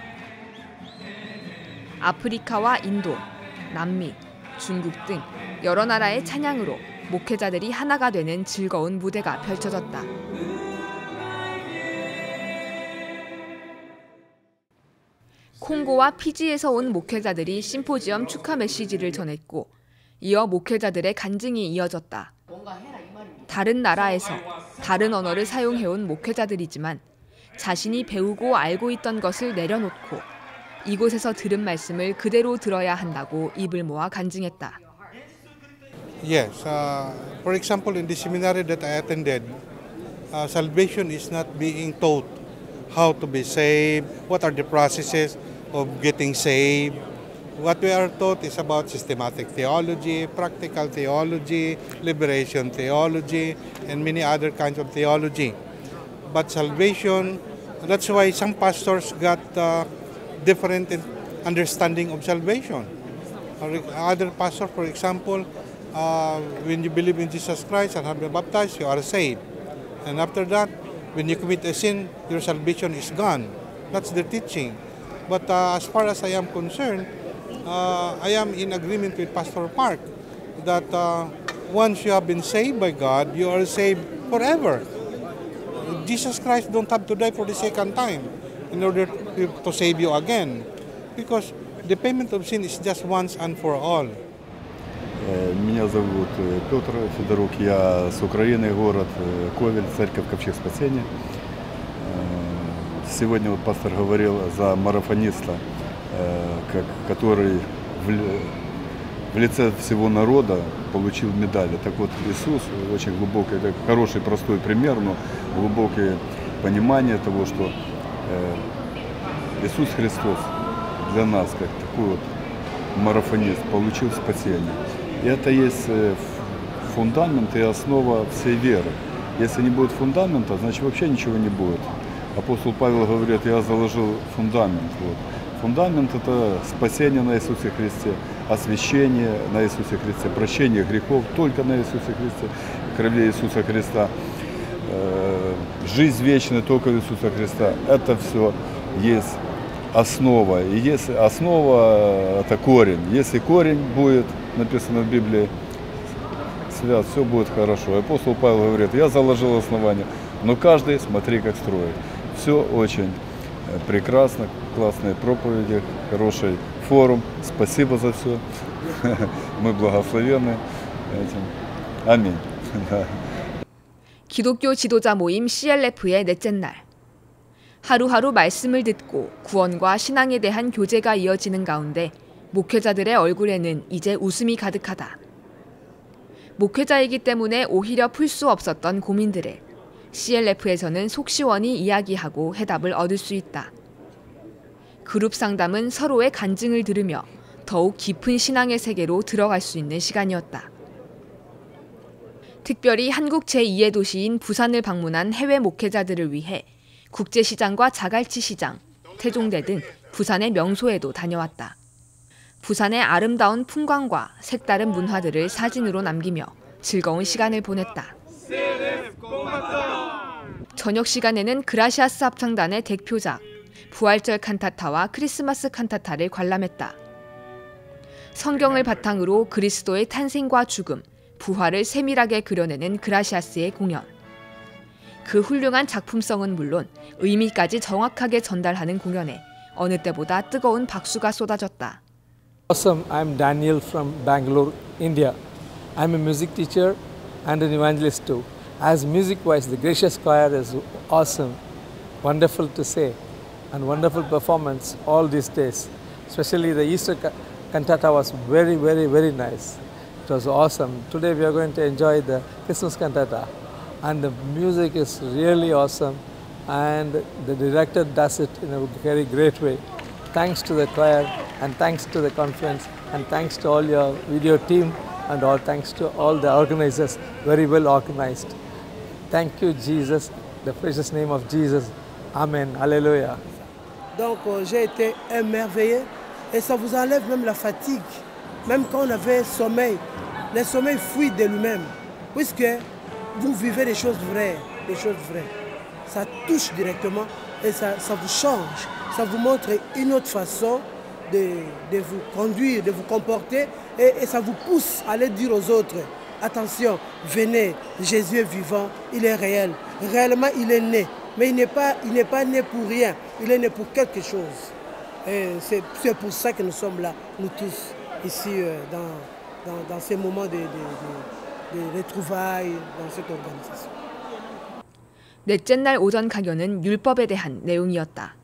Speaker 9: 아프리카와 인도, 남미, 중국 등 여러 나라의 찬양으로 목회자들이 하나가 되는 즐거운 무대가 펼쳐졌다. 콩고와 피지에서 온 목회자들이 심포지엄 축하 메시지를 전했고 이어 목회자들의 간증이 이어졌다. 다른 나라에서 다른 언어를 사용해온 목회자들이지만 자신이 배우고 알고 있던 것을 내려놓고 이곳에서 들은 말씀을 그대로 들어야 한다고 입을 모아 간증했다.
Speaker 16: Yes, for example, in the seminary that I attended, salvation is not being taught how to be saved, what are the processes of getting saved. What we are taught is about systematic theology, practical theology, liberation theology, and many other kinds of theology. But salvation, that's why some pastors got different understanding of salvation. Other pastors, for example, when you believe in Jesus Christ and have been baptized, you are saved. And after that, when you commit a sin, your salvation is gone. That's their teaching. But as far as I am concerned, I am in agreement with Pastor Park that once you have been saved by God, you are saved forever. Jesus Christ don't have to die for the second time in order to save you again, because the payment of sin is just once and for all.
Speaker 3: Меня зовут Петр Федорук, я с Украины, город Ковель, церковь Ковчег Спасения. Сегодня вот пастор говорил за марафониста, который в лице всего народа получил медаль. Так вот, Иисус, очень глубокий, это хороший, простой пример, но глубокое понимание того, что Иисус Христос для нас, как такой вот марафонист, получил спасение. И это есть фундамент и основа всей веры. Если не будет фундамента, значит вообще ничего не будет. Апостол Павел говорит, я заложил фундамент. Вот. Фундамент – это спасение на Иисусе Христе, освящение на Иисусе Христе, прощение грехов только на Иисусе Христе, крови Иисуса Христа, жизнь вечная только в Иисуса Христа. Это все есть основа. И если основа – это корень. Если корень будет, написано в Библии, свят, все будет хорошо. Апостол Павел говорит, я заложил основание, но каждый смотри, как строит. Все очень прекрасно, классные проповеди, хороший форум. Спасибо за все. Мы благословенны этим. Аминь.
Speaker 9: 기독교 지도자 모임 CLF의 넷째 날. 하루하루 말씀을 듣고 구원과 신앙에 대한 교제가 이어지는 가운데 목회자들의 얼굴에는 이제 웃음이 가득하다. 목회자이기 때문에 오히려 풀 수 없었던 고민들을 CLF에서는 속 시원히 이야기하고 해답을 얻을 수 있다. 그룹 상담은 서로의 간증을 들으며 더욱 깊은 신앙의 세계로 들어갈 수 있는 시간이었다. 특별히 한국 제2의 도시인 부산을 방문한 해외 목회자들을 위해 국제시장과 자갈치 시장, 태종대 등 부산의 명소에도 다녀왔다. 부산의 아름다운 풍광과 색다른 문화들을 사진으로 남기며 즐거운 시간을 보냈다. 저녁 시간에는 그라시아스 합창단의 대표작 부활절 칸타타와 크리스마스 칸타타를 관람했다. 성경을 바탕으로 그리스도의 탄생과 죽음, 부활을 세밀하게 그려내는 그라시아스의 공연. 그 훌륭한 작품성은 물론 의미까지 정확하게 전달하는 공연에 어느 때보다 뜨거운 박수가 쏟아졌다.
Speaker 17: Awesome. I'm Daniel from Bangalore, India. I'm a music teacher and an evangelist too. As music-wise, the Gracious Choir is awesome, wonderful to say, and wonderful performance all these days. Especially the Easter cantata was very, very, very nice. It was awesome. Today we are going to enjoy the Christmas cantata, and the music is really awesome, and the director does it in a very great way. Thanks to the choir, and thanks to the conference, and thanks to all your video team, and all thanks to all the organizers, very well organized. Thank you, Jesus, the precious name of Jesus. Amen. Hallelujah.
Speaker 18: Donc j'ai été émerveillé et ça vous enlève même la fatigue. Même quand on avait sommeil, le sommeil fuit de lui-même, puisque vous vivez des choses vraies, des choses vraies. Ça touche directement et ça vous change, ça vous montre une autre façon de vous conduire, de vous comporter et ça vous pousse à aller dire aux autres, attention, venez, Jésus est vivant, il est réel. Réellement, il est né, mais il n'est pas né pour rien, il est né pour quelque chose. Et c'est pour ça que nous sommes là, nous tous, ici, dans ces moments de retrouvailles, dans cette organisation.
Speaker 9: 넷째 날 오전 강연은 율법에 대한 내용이었다.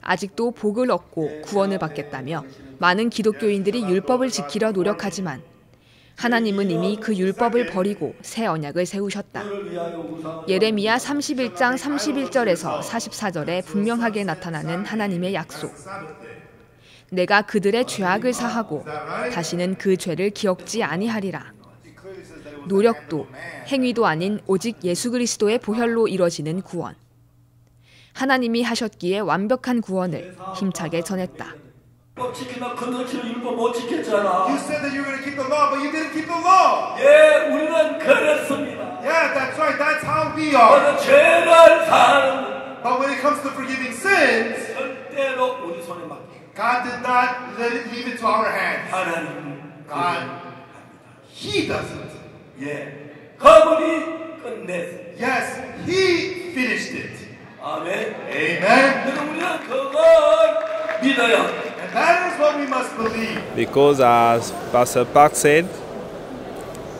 Speaker 9: 아직도 복을 얻고 구원을 받겠다며 많은 기독교인들이 율법을 지키려 노력하지만 하나님은 이미 그 율법을 버리고 새 언약을 세우셨다. 예레미야 31장 31절에서 44절에 분명하게 나타나는 하나님의 약속. 내가 그들의 죄악을 사하고 다시는 그 죄를 기억지 아니하리라. 노력도 행위도 아닌 오직 예수 그리스도의 보혈로 이뤄지는 구원. 하나님이 하셨기에 완벽한 구원을 힘차게 전했다.
Speaker 19: 지키나 건너치는 율법 못 지켰잖아.
Speaker 13: You said that you were going to keep the law, but you didn't keep the law.
Speaker 19: 예, 우리는 그랬습니다.
Speaker 13: Yeah, that's right. That's how we are.
Speaker 19: 죄를 사하는.
Speaker 13: But when it comes to forgiving sins,
Speaker 19: 절대로 우리 손에 맡겨.
Speaker 13: God did not leave it to our hands.
Speaker 19: 하나님,
Speaker 13: God, He does it.
Speaker 19: 예, 그분이 끝냈어.
Speaker 13: Yes, He finished it.
Speaker 19: 아멘.
Speaker 13: Amen.
Speaker 19: 그럼 우리는 그걸 믿어야.
Speaker 13: And that is what we must believe.
Speaker 14: Because as Pastor Park said,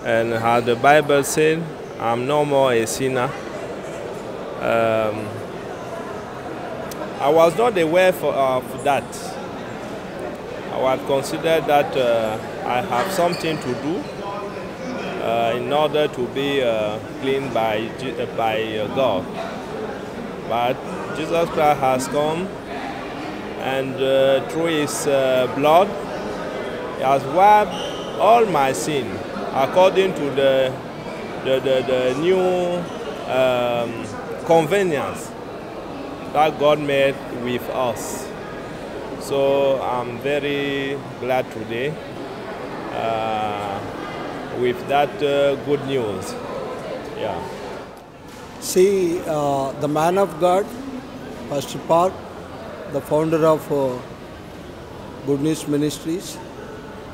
Speaker 14: and how the Bible said, I'm no more a sinner. I was not aware of that. I would consider that I have something to do in order to be cleaned by God. But Jesus Christ has come, and through His blood, He has wiped all my sin, according to the new convenience that God made with us. So I'm very glad today with that good news. Yeah.
Speaker 18: See, the man of God, Pastor Park, the founder of Good News Ministries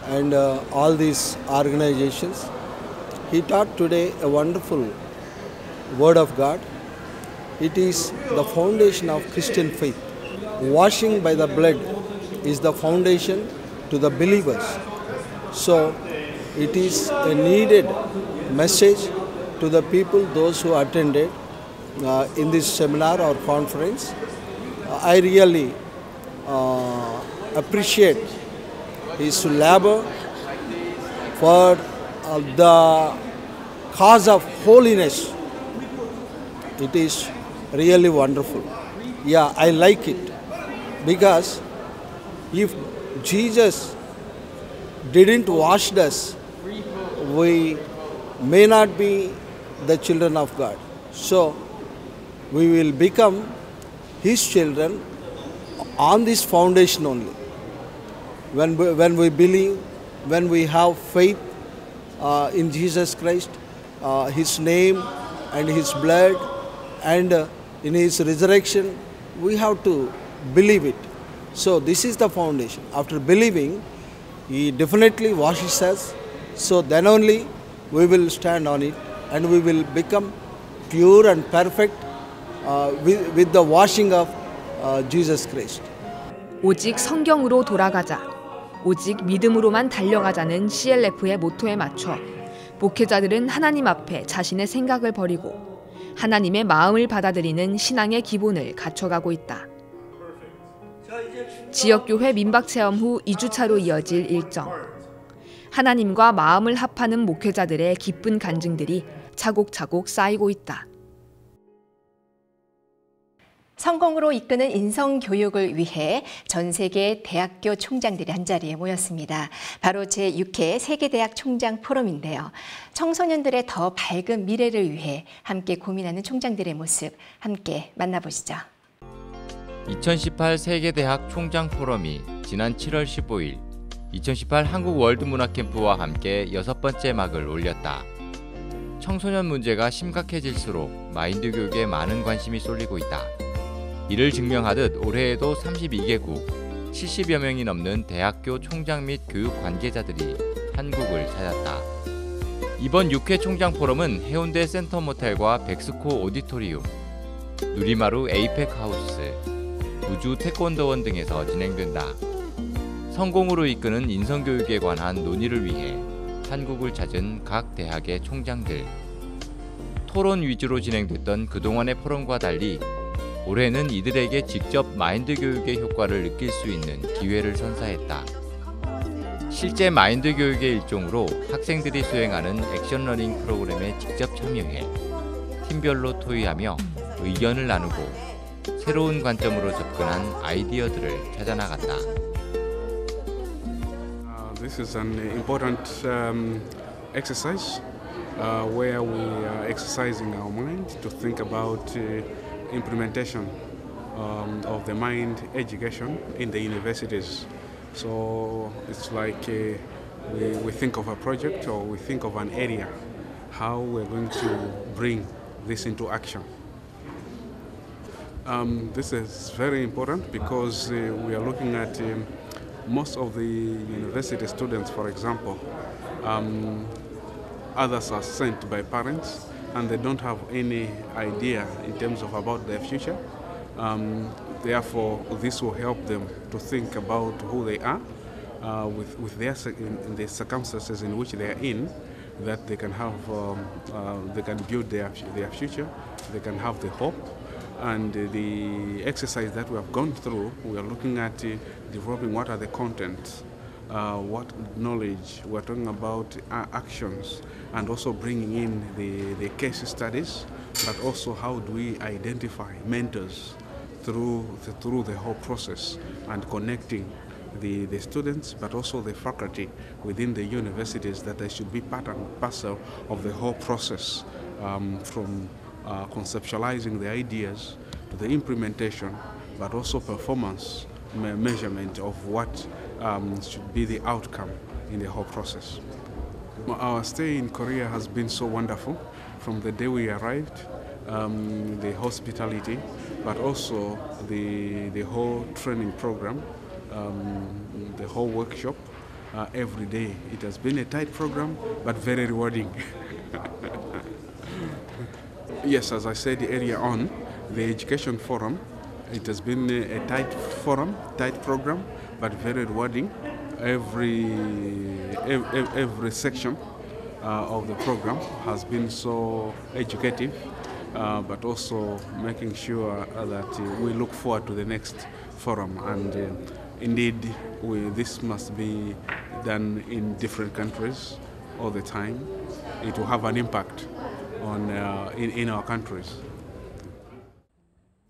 Speaker 18: and all these organizations, he taught today a wonderful word of God. It is the foundation of Christian faith. Washing by the blood is the foundation to the believers. So it is a needed message to the people, those who attended in this seminar or conference. I really appreciate his labor for the cause of holiness
Speaker 20: It is really wonderful. Yeah, I like it because if Jesus didn't wash us, we may not be the children of God. So we will become His children on this foundation only. When we believe, when we have faith in Jesus Christ, His name and His blood, and in His resurrection, we have to believe it. So this is the foundation. After believing, He definitely washes us. So then only we will stand on it and we will become pure and perfect with the washing of Jesus Christ.
Speaker 9: 오직 성경으로 돌아가자, 오직 믿음으로만 달려가자는 CLF의 모토에 맞춰 목회자들은 하나님 앞에 자신의 생각을 버리고 하나님의 마음을 받아들이는 신앙의 기본을 갖춰가고 있다. 지역교회 민박체험 후 2주차로 이어질 일정. 하나님과 마음을 합하는 목회자들의 기쁜 간증들이 차곡차곡 쌓이고 있다.
Speaker 5: 성공으로 이끄는 인성교육을 위해 전 세계 대학교 총장들이 한자리에 모였습니다. 바로 제6회 세계대학 총장 포럼인데요. 청소년들의 더 밝은 미래를 위해 함께 고민하는 총장들의 모습 함께 만나보시죠.
Speaker 21: 2018 세계대학 총장 포럼이 지난 7월 15일 2018 한국 월드문화캠프와 함께 6번째 막을 올렸다. 청소년 문제가 심각해질수록 마인드 교육에 많은 관심이 쏠리고 있다. 이를 증명하듯 올해에도 32개국 70여 명이 넘는 대학교 총장 및 교육 관계자들이 한국을 찾았다. 이번 6회 총장 포럼은 해운대 센터모텔과 백스코 오디토리움, 누리마루 에이펙 하우스, 우주 태권도원 등에서 진행된다. 성공으로 이끄는 인성교육에 관한 논의를 위해 한국을 찾은 각 대학의 총장들. 토론 위주로 진행됐던 그동안의 포럼과 달리 올해는 이들에게 직접 마인드 교육의 효과를 느낄 수 있는 기회를 선사했다. 실제 마인드 교육의 일종으로 학생들이 수행하는 액션러닝 프로그램에 직접 참여해 팀별로 토의하며 의견을 나누고 새로운 관점으로 접근한 아이디어들을 찾아나갔다.
Speaker 22: This is an important exercise where we are exercising our mind to think about implementation of the mind education in the universities. So it's like we think of a project or we think of an area, how we're going to bring this into action. This is very important because we are looking at most of the university students, for example, others are sent by parents and they don't have any idea in terms of about their future. Therefore, this will help them to think about who they are with their in the circumstances in which they are in, that they can have, they can build their future, they can have the hope. And the exercise that we have gone through, we are looking at developing what are the contents, what knowledge, we're talking about actions, and also bringing in the case studies, but also how do we identify mentors through the whole process and connecting the students, but also the faculty within the universities, that they should be part and parcel of the whole process, from conceptualizing the ideas to the implementation, but also performance measurement of what should be the outcome in the whole process. Our stay in Korea has been so wonderful from the day we arrived, the hospitality, but also the whole training program, the whole workshop, every day. It has been a tight program, but very rewarding. Yes, as I said earlier on, the education forum, it has been a tight forum, tight program, but very rewarding. Every section of the program has been so educative, but also making sure that we look forward to the next forum. And indeed, this must be done in different countries all the time. It will have an impact on in our countries.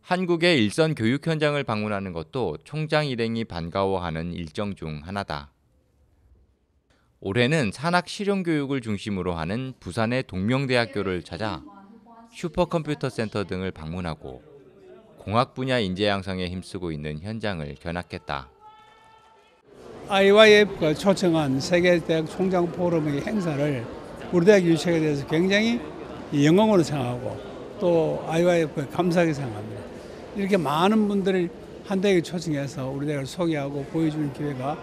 Speaker 21: 한국의 일선 교육 현장을 방문하는 것도 총장 일행이 반가워하는 일정 중 하나다. 올해는 산학 실용교육을 중심으로 하는 부산의 동명대학교를 찾아 슈퍼컴퓨터 센터 등을 방문하고 공학 분야 인재 양성에 힘쓰고 있는 현장을 견학했다.
Speaker 1: IYF가 초청한 세계대학 총장 포럼의 행사를 우리 대학 유치하게 돼서 굉장히 영광으로 생각하고 또 IYF에 감사하게 생각합니다. 이렇게 많은 분들을 한 대학에 초청해서 우리 대학을 소개하고 보여주는 기회가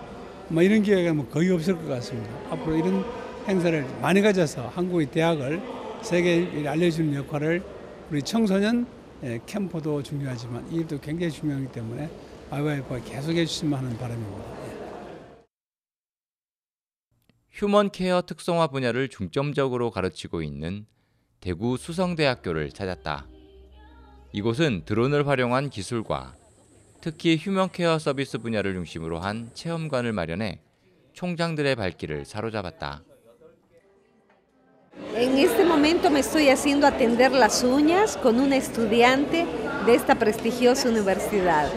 Speaker 1: 이런 기회가 거의 없을 것 같습니다. 앞으로 이런 행사를 많이 가져서 한국의 대학을 세계에 알려주는 역할을 우리 청소년 캠프도 중요하지만 이 일도 굉장히 중요하기 때문에 IYF가 계속해 주시면 하는 바람입니다.
Speaker 21: 휴먼 케어 특성화 분야를 중점적으로 가르치고 있는 대구 수성대학교를 찾았다. 이곳은 드론을 활용한 기술과 특히 휴먼 케어 서비스 분야를 중심으로 한 체험관을 마련해 총장들의 발길을 사로잡았다.
Speaker 2: En este momento me estoy haciendo atender las uñas con una estudiante de esta prestigiosa universidad.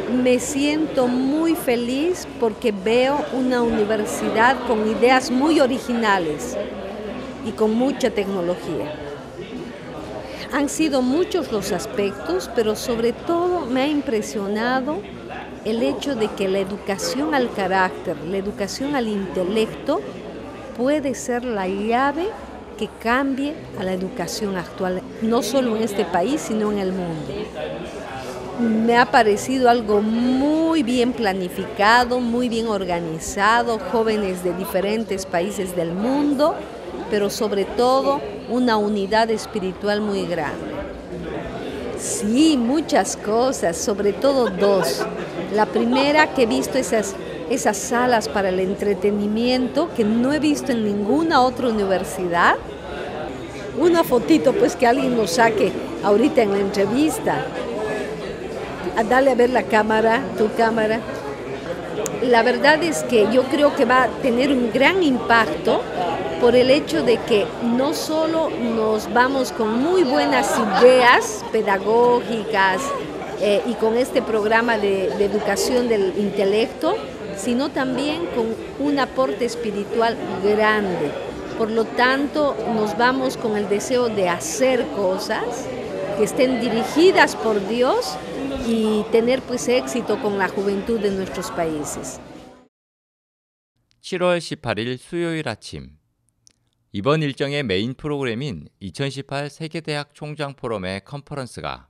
Speaker 2: Me siento muy feliz porque veo una universidad con ideas muy originales y con mucha tecnología. Han sido muchos los aspectos, pero sobre todo me ha impresionado el hecho de que la educación al carácter, la educación al intelecto, puede ser la llave que cambie a la educación actual, no solo en este país, sino en el mundo. Me ha parecido algo muy bien planificado, muy bien organizado, jóvenes de diferentes países del mundo, pero sobre todo una unidad espiritual muy grande. Sí, muchas cosas, sobre todo dos. La primera, que he visto esas salas para el entretenimiento que no he visto en ninguna otra universidad. Una fotito, pues que alguien nos saque ahorita en la entrevista. Dale a ver la cámara, tu cámara. La verdad es que yo creo que va a tener un gran impacto por el hecho de que no solo nos vamos con muy buenas ideas pedagógicas y con este programa de educación del intelecto, sino también con un aporte espiritual grande. Por lo tanto, nos vamos con el deseo de hacer cosas que estén dirigidas por Dios y tener pues éxito con la juventud de nuestros países.
Speaker 21: 7월 18일 수요일 아침, 이번 일정의 메인 프로그램인 2018 세계대학 총장 포럼의 컨퍼런스가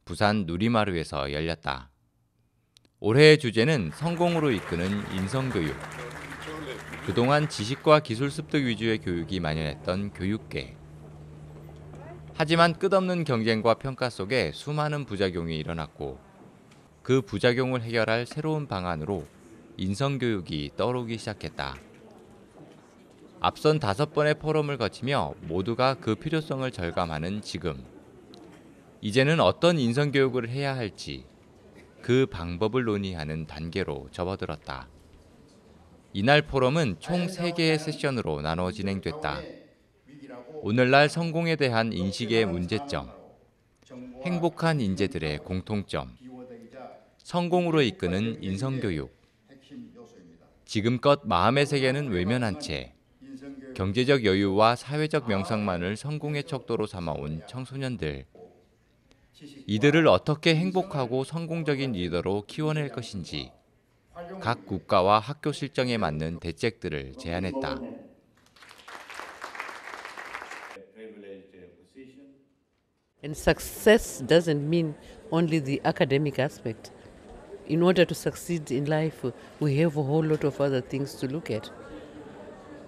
Speaker 21: 부산 누리마루에서 열렸다. 올해의 주제는 성공으로 이끄는 인성교육. 그동안 지식과 기술 습득 위주의 교육이 만연했던 교육계. 하지만 끝없는 경쟁과 평가 속에 수많은 부작용이 일어났고 그 부작용을 해결할 새로운 방안으로 인성교육이 떠오르기 시작했다. 앞선 5번의 포럼을 거치며 모두가 그 필요성을 절감하는 지금. 이제는 어떤 인성교육을 해야 할지 그 방법을 논의하는 단계로 접어들었다. 이날 포럼은 총 3개의 세션으로 나눠 진행됐다. 오늘날 성공에 대한 인식의 문제점, 행복한 인재들의 공통점, 성공으로 이끄는 인성교육, 지금껏 마음의 세계는 외면한 채 경제적 여유와 사회적 명상만을 성공의 척도로 삼아온 청소년들, 이들을 어떻게 행복하고 성공적인 리더로 키워낼 것인지 각 국가와 학교 실정에 맞는 대책들을 제안했다.
Speaker 23: And success doesn't mean only the academic aspect. In order to succeed in life, we have a whole lot of other things to look at.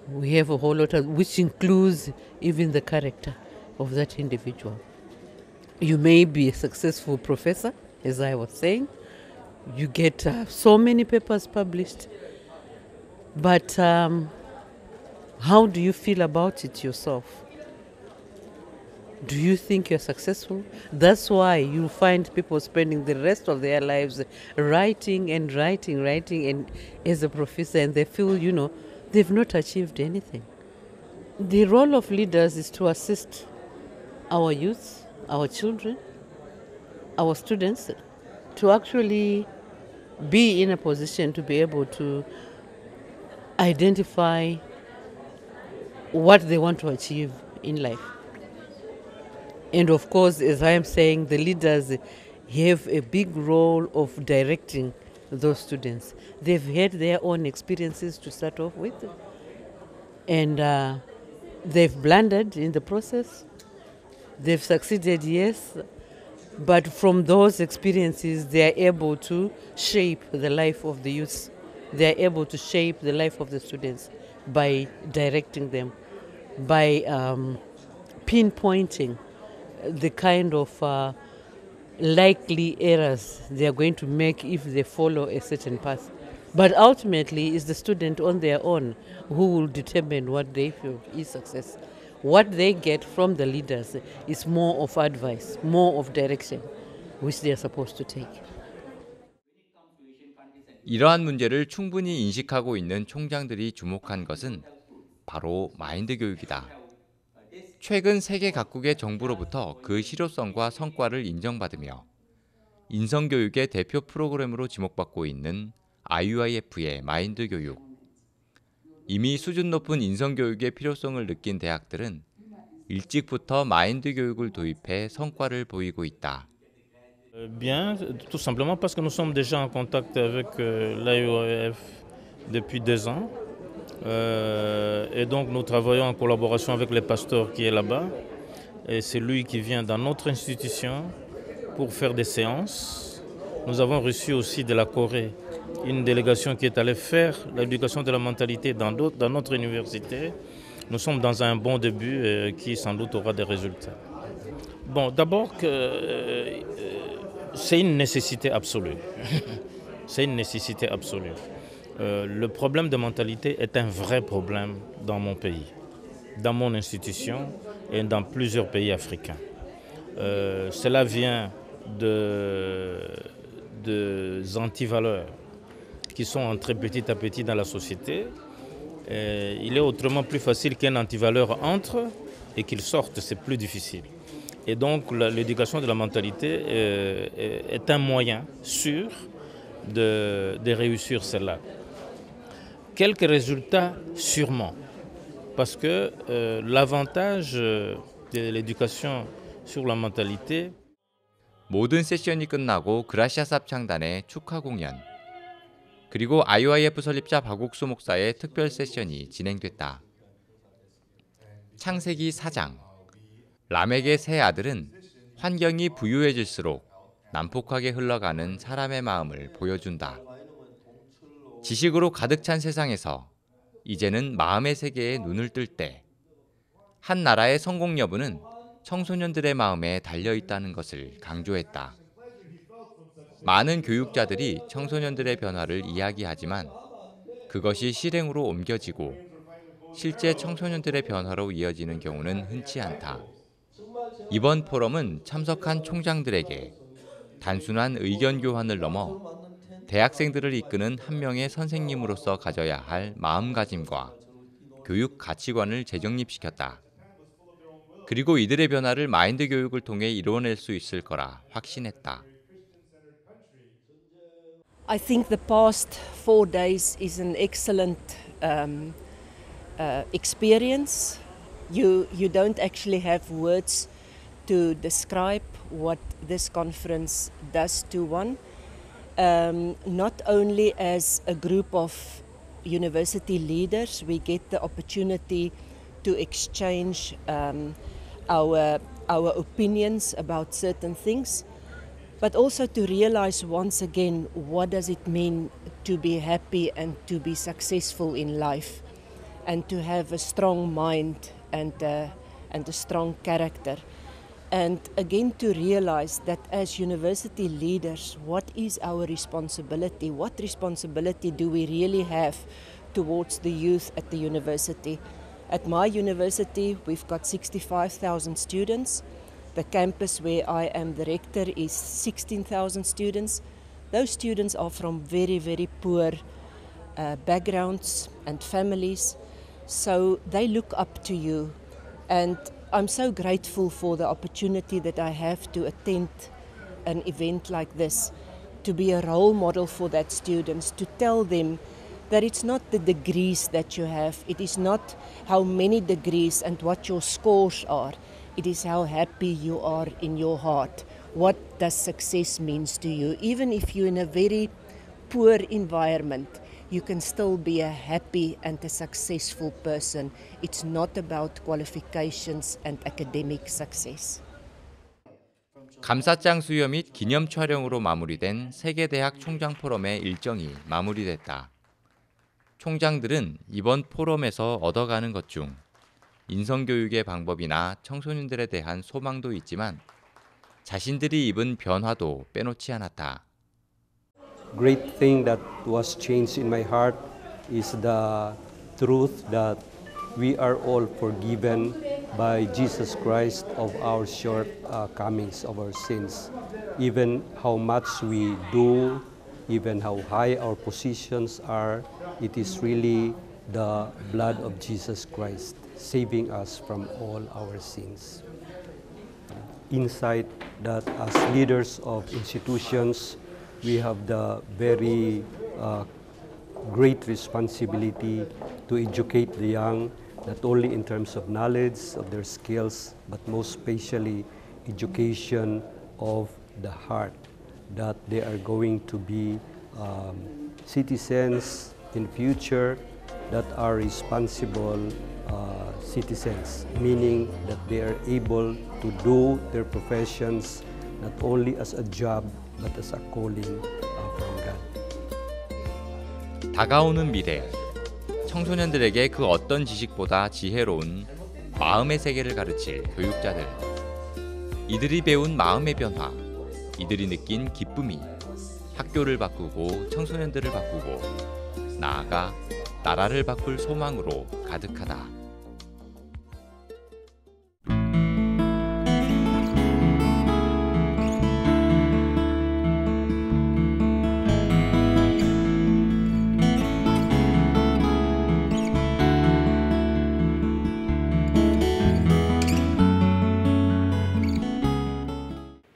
Speaker 23: We have a whole lot of, which includes even the character of that individual. You may be a successful professor, as I was saying. You get so many papers published. But how do you feel about it yourself? Do you think you're successful? That's why you find people spending the rest of their lives writing and writing and as a professor, and they feel, they've not achieved anything. The role of leaders is to assist our youth, our children, our students to actually be in a position to be able to identify what they want to achieve in life. And of course, as I am saying, the leaders have a big role of directing those students. They've had their own experiences to start off with, and they've blundered in the process. They've succeeded, yes, but from those experiences, they are able to shape the life of the youth. They are able to shape the life of the students by directing them, by pinpointing the kind of likely errors they are going to make if they follow a certain path. But ultimately, it's the student on their own who will determine what they feel is success. What they get from the leaders is more of advice, more of direction, which they are supposed to take.
Speaker 21: 이러한 문제를 충분히 인식하고 있는 총장들이 주목한 것은 바로 마인드 교육이다. 최근 세계 각국의 정부로부터 그 실효성과 성과를 인정받으며 인성교육의 대표 프로그램으로 지목받고 있는 IUIF의 마인드 교육. 이미 수준 높은 인성교육의 필요성을 느낀 대학들은 일찍부터 마인드 교육을 도입해 성과를 보이고 있다.
Speaker 6: Bien, tout simplement parce que nous sommes déjà en contact avec l'IUIF depuis 2 ans. Et donc nous travaillons en collaboration avec le pasteur qui est là-bas. Et c'est lui qui vient dans notre institution pour faire des séances. Nous avons reçu aussi de la Corée une délégation qui est allée faire l'éducation de la mentalité dans notre université. Nous sommes dans un bon début qui sans doute aura des résultats. Bon, d'abord c'est une nécessité absolue. C'est une nécessité absolue. Le problème de mentalité est un vrai problème dans mon pays, dans mon institution et dans plusieurs pays africains. Cela vient des antivaleurs qui sont entrées petit à petit dans la société. Il est autrement plus facile qu'un antivaleur entre et qu'il sorte, c'est plus difficile. Et donc l'éducation de la mentalité est un moyen sûr de réussir cela. Quelques résultats sûrement, parce que l'avantage de l'éducation sur la mentalité.
Speaker 21: 모든 세션이 끝나고 그라시아삽 창단의 축하 공연, 그리고 IUIF 설립자 박옥수 목사의 특별 세션이 진행됐다. 창세기 4장, 라멕의 세 아들은 환경이 부유해질수록 난폭하게 흘러가는 사람의 마음을 보여준다. 지식으로 가득 찬 세상에서 이제는 마음의 세계에 눈을 뜰 때 한 나라의 성공 여부는 청소년들의 마음에 달려 있다는 것을 강조했다. 많은 교육자들이 청소년들의 변화를 이야기하지만 그것이 실행으로 옮겨지고 실제 청소년들의 변화로 이어지는 경우는 흔치 않다. 이번 포럼은 참석한 총장들에게 단순한 의견 교환을 넘어 대학생들을 이끄는 한 명의 선생님으로서 가져야 할 마음가짐과 교육 가치관을 재정립시켰다. 그리고 이들의 변화를 마인드 교육을 통해 이루어낼 수 있을 거라 확신했다.
Speaker 7: I think the past 4 days is an excellent experience. You don't actually have words to describe what this conference does to one. Not only as a group of university leaders, we get the opportunity to exchange our opinions about certain things, but also to realize once again what does it mean to be happy and to be successful in life, and to have a strong mind and a strong character. And again to realize that as university leaders, what is our responsibility? What responsibility do we really have towards the youth at the university? At my university, we've got 65,000 students. The campus where I am the rector is 16,000 students. Those students are from very, very poor backgrounds and families. So they look up to you. And I'm so grateful for the opportunity that I have to attend an event like this to be a role model for that students, to tell them that it's not the degrees that you have, it is not how many degrees and what your scores are, it is how happy you are in your heart. What does success means to you? Even if you're in a very poor environment, you can still be a happy and a successful person. It's not about qualifications and academic success.
Speaker 21: 감사장 수여 및 기념 촬영으로 마무리된 세계대학 총장 포럼의 일정이 마무리됐다. 총장들은 이번 포럼에서 얻어가는 것 중 인성교육의 방법이나 청소년들에 대한 소망도 있지만 자신들이 입은 변화도 빼놓지 않았다.
Speaker 4: Great thing that was changed in my heart is the truth that we are all forgiven by Jesus Christ of our shortcomings, of our sins. Even how much we do, even how high our positions are, it is really the blood of Jesus Christ saving us from all our sins. Insight that as leaders of institutions, we have the very great responsibility to educate the young, not only in terms of knowledge of their skills, but most especially education of the heart, that they are going to be citizens in future that are responsible citizens, meaning that they are able to do their professions not only as a job, but as a calling from God.
Speaker 21: 다가오는 미래, 청소년들에게 그 어떤 지식보다 지혜로운 마음의 세계를 가르칠 교육자들. 이들이 배운 마음의 변화, 이들이 느낀 기쁨이 학교를 바꾸고 청소년들을 바꾸고 나아가 나라를 바꿀 소망으로 가득하다.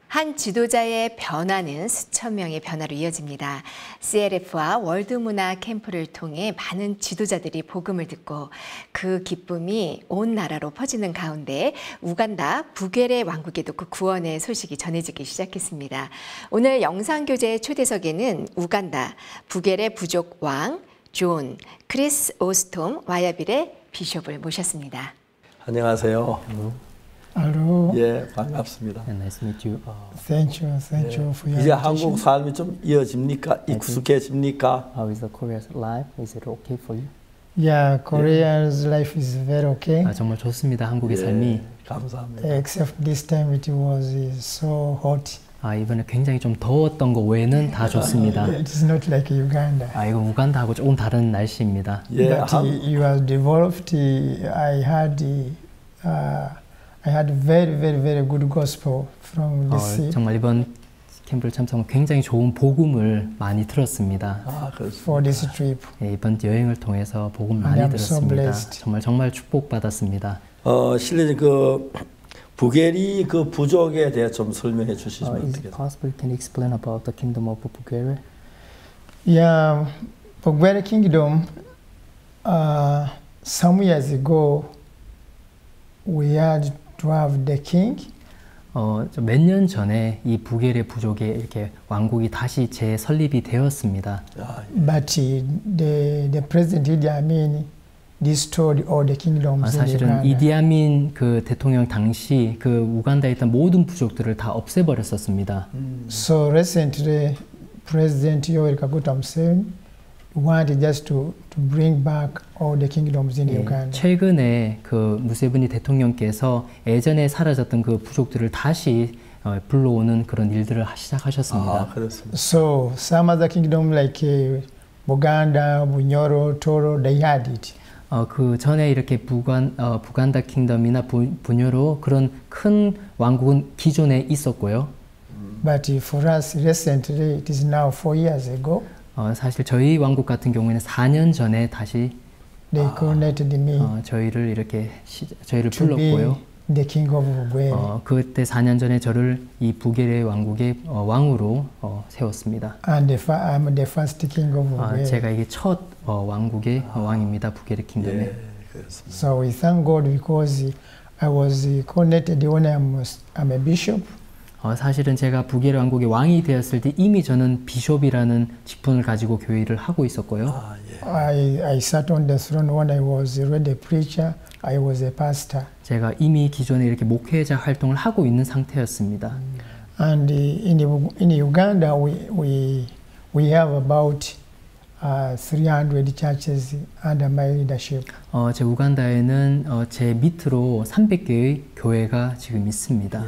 Speaker 5: 한 지도자의 변화는 수천 명의 변화로 이어집니다. CLF와 월드문화 캠프를 통해 많은 지도자들이 복음을 듣고 그 기쁨이 온 나라로 퍼지는 가운데 우간다 부겔의 왕국에도 그 구원의 소식이 전해지기 시작했습니다. 오늘 영상교재 초대석에는 우간다 부겔의 부족 왕 존 크리스 오스톰 와야빌의 비숍을 모셨습니다.
Speaker 8: 안녕하세요.
Speaker 10: Hello.
Speaker 8: 예, 반갑습니다.
Speaker 10: Nice to meet you. Thank you for your
Speaker 8: 이제
Speaker 10: invitation.
Speaker 8: 한국 삶이 좀 이어집니까? 익숙해집니까?
Speaker 10: How is the Korea's life? Is it okay for you? Yeah, Korea's life is very okay.
Speaker 24: 정말 좋습니다. 한국의 삶이.
Speaker 8: 감사합니다.
Speaker 10: Except this time it was so hot.
Speaker 24: 이번에 굉장히 좀 더웠던 거 외에는 다 좋습니다.
Speaker 10: It is not like Uganda.
Speaker 24: 이거 우간다하고 조금 다른 날씨입니다.
Speaker 10: But you are developed. I had very good gospel from this.
Speaker 24: 정말 이번 캠프를 참석하면 굉장히 좋은 복음을 많이 들었습니다.
Speaker 10: For this trip.
Speaker 24: 이번 여행을 통해서 복음 많이 들었습니다. 정말 축복받았습니다.
Speaker 8: 실례님 그 부겔이 그 부족에 대해 좀 설명해 주시면
Speaker 24: Is it possible? Can you explain about the kingdom of Bugel?
Speaker 10: Yeah, Bugel kingdom. Some years ago, we had to have the king.
Speaker 24: 몇 년 전에 이 부겔의 부족에 이렇게 왕국이 다시 재설립이 되었습니다.
Speaker 10: But the president Idi Amin destroyed all the kingdoms.
Speaker 24: 사실은 이디아민 그 대통령 당시 그 우간다에 있던 모든 부족들을 다 없애버렸었습니다.
Speaker 10: So recently, President Yoweri Kaguta Museveni wanted just to bring back all the kingdoms in Uganda.
Speaker 24: 최근에 그 무세베니 대통령께서 예전에 사라졌던 그 부족들을 다시 불러오는 그런 일들을 시작하셨습니다.
Speaker 8: 그렇습니다.
Speaker 10: So some other kingdom like Buganda, Bunyoro, Toro, they had it.
Speaker 24: 그 전에 이렇게 부간다 킹덤이나 부녀로 그런 큰 왕국은 기존에 있었고요.
Speaker 10: But for us recently, it is now 4 years ago.
Speaker 24: 사실 저희 왕국 같은 경우에는 4년 전에 다시
Speaker 10: They connected me
Speaker 24: 저희를 이렇게 저희를 불렀고요.
Speaker 10: the king of Bugeri.
Speaker 24: 그때 4년 전에 저를 이 부게르 왕국의 왕으로 세웠습니다.
Speaker 10: And I'm the first king of Bugeri.
Speaker 24: 제가 이게 첫 왕국의 왕입니다. 부게르 킹덤에.
Speaker 10: So we thank God because I was connected when I'm a bishop.
Speaker 24: 사실은 제가 부게르 왕국의 왕이 되었을 때 이미 저는 비숍이라는 직분을 가지고 교회를 하고 있었고요.
Speaker 10: I sat on the throne when I was already a preacher. I was a pastor.
Speaker 24: 제가 이미 기존에 이렇게 목회자 활동을 하고 있는 상태였습니다.
Speaker 10: And in Uganda we have about 300 churches under my leadership.
Speaker 24: 제 우간다에는 제 밑으로 300개의 교회가 지금 있습니다.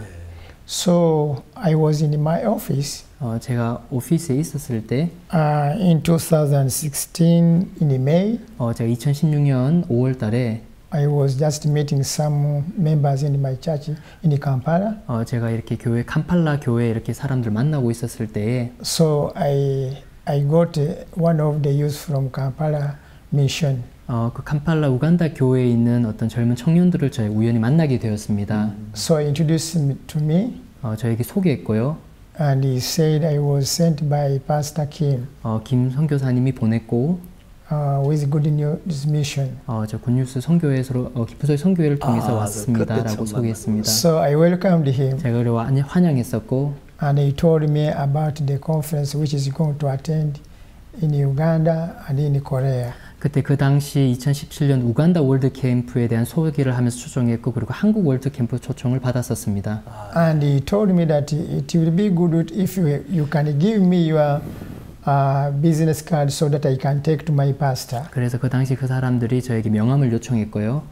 Speaker 10: So I was in my office.
Speaker 24: 제가 오피스에 있었을 때
Speaker 10: in 2016 in May.
Speaker 24: 제가 2016년 5월 달에
Speaker 10: I was just meeting some members in my church in Kampala.
Speaker 24: 제가 이렇게 교회 캄팔라 교회에 이렇게 사람들 만나고 있었을 때에
Speaker 10: So I got one of the youth from Kampala mission.
Speaker 24: 그 캄팔라 우간다 교회에 있는 어떤 젊은 청년들을 저희 우연히 만나게 되었습니다.
Speaker 10: So he introduced him to me.
Speaker 24: 저에게 소개했고요.
Speaker 10: And he said I was sent by Pastor Kim.
Speaker 24: 김 선교사님이 보냈고
Speaker 10: with good news mission.
Speaker 24: 저 굿뉴스 선교회에서 기쁘소리 선교회를 통해서 왔습니다라고 소개했습니다.
Speaker 10: So I welcomed him.
Speaker 24: 제가 그를 환영했었고.
Speaker 10: And he told me about the conference which is going to attend in Uganda and in Korea.
Speaker 24: 그때 그 당시 2017년 우간다 월드 캠프에 대한 소개를 하면서 초청했고 그리고 한국 월드 캠프 초청을 받았었습니다.
Speaker 10: And he told me that it will be good if you can give me your business card so that I can take to my pastor.
Speaker 24: 그래서 그 당시 그 사람들이 저에게 명함을 요청했고요.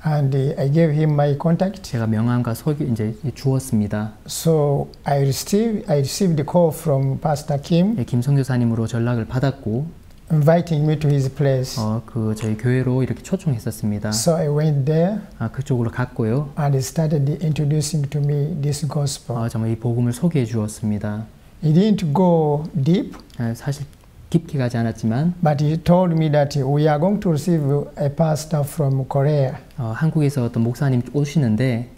Speaker 10: And I gave him my contact.
Speaker 24: 제가 명함과 이제 주었습니다.
Speaker 10: So I received a call from Pastor Kim.
Speaker 24: 김 선교사님으로 전락을 받았고.
Speaker 10: Inviting me to his place.
Speaker 24: 그 저희 교회로 이렇게 초청했었습니다.
Speaker 10: So I went there.
Speaker 24: 그쪽으로 갔고요.
Speaker 10: And he started introducing to me this gospel.
Speaker 24: 정말 이 복음을 소개해 주었습니다.
Speaker 10: He didn't go deep.
Speaker 24: 사실 깊게 가지 않았지만.
Speaker 10: But he told me that we are going to receive a pastor from Korea.
Speaker 24: 한국에서 어떤 목사님 오시는데.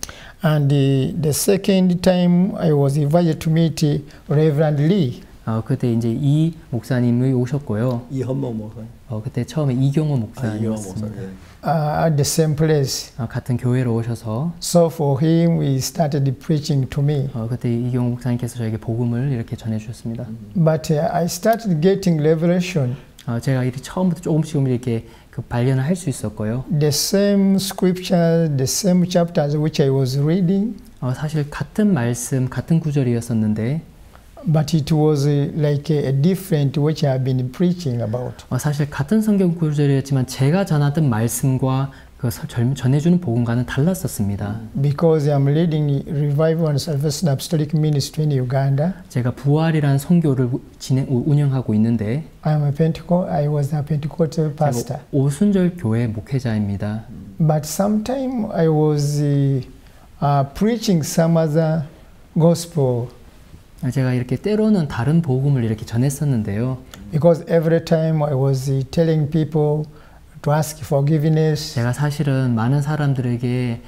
Speaker 10: And the second time I was invited to meet Reverend Lee.
Speaker 24: 그때 이제 이 목사님이 오셨고요.
Speaker 8: 이헌목 목사님.
Speaker 24: 그때 처음에 이경호 목사님이었습니다.
Speaker 10: At the same place.
Speaker 24: 같은 교회로 오셔서.
Speaker 10: So for him, he started preaching to me.
Speaker 24: 그때 이경호 목사님께서 저에게 복음을 이렇게 전해 주셨습니다.
Speaker 10: But I started getting revelation.
Speaker 24: 제가 이렇게 처음부터 조금씩 이렇게 발견을 할 수 있었고요.
Speaker 10: The same scripture, the same chapters which I was reading.
Speaker 24: 사실 같은 말씀, 같은 구절이었었는데.
Speaker 10: But it was like a different which I have been preaching about.
Speaker 24: 사실 같은 성경 구절이었지만 제가 전하던 말씀과 그 전해주는 복음과는 달랐었습니다.
Speaker 10: Because I'm leading Revival and Salvation Apostolic Ministry in Uganda.
Speaker 24: 제가 부활이라는 선교를 운영하고 있는데.
Speaker 10: I was a Pentecostal pastor.
Speaker 24: 오순절 교회 목회자입니다.
Speaker 10: But sometime I was preaching some other gospel.
Speaker 24: 제가 이렇게 때로는 다른 복음을 이렇게 전했었는데요.
Speaker 10: Because every time I was telling people to ask forgiveness.
Speaker 24: 제가 사실은 많은 사람들에게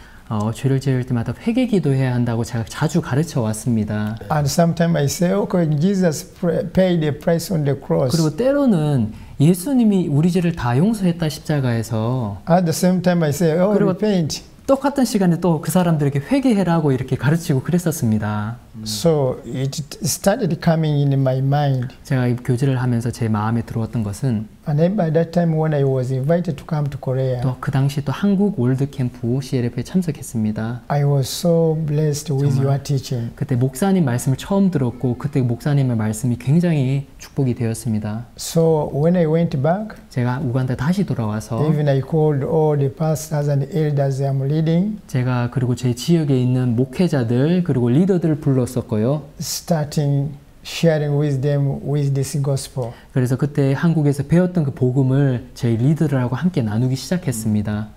Speaker 24: 죄를 지을 때마다 회개 기도해야 한다고 제가 자주 가르쳐 왔습니다.
Speaker 10: And sometimes I say, okay, Jesus paid the price on the cross.
Speaker 24: 그리고 때로는 예수님이 우리 죄를 다 용서했다 십자가에서.
Speaker 10: At the same time I say, oh, repent.
Speaker 24: 똑같은 시간에 또 그 사람들에게 회개해라고 이렇게 가르치고 그랬었습니다.
Speaker 10: So it started coming in my mind.
Speaker 24: 제가 이 교제를 하면서 제 마음에 들어왔던 것은
Speaker 10: And then by that time when I was invited to come to Korea.
Speaker 24: 또 그 당시 또 한국 월드 캠프 CLF에 참석했습니다.
Speaker 10: I was so blessed with your teaching.
Speaker 24: 그때 목사님 말씀을 처음 들었고 그때 목사님의 말씀이 굉장히 축복이 되었습니다.
Speaker 10: So when I went back,
Speaker 24: 제가 우간다 다시 돌아와서
Speaker 10: even I called all the pastors and elders I'm leading.
Speaker 24: 제가 그리고 제 지역에 있는 목회자들 그리고 리더들을 불렀었고요.
Speaker 10: Starting sharing with them with this gospel.
Speaker 24: 그래서 그때 한국에서 배웠던 그 복음을 저희 리더들하고 함께 나누기 시작했습니다.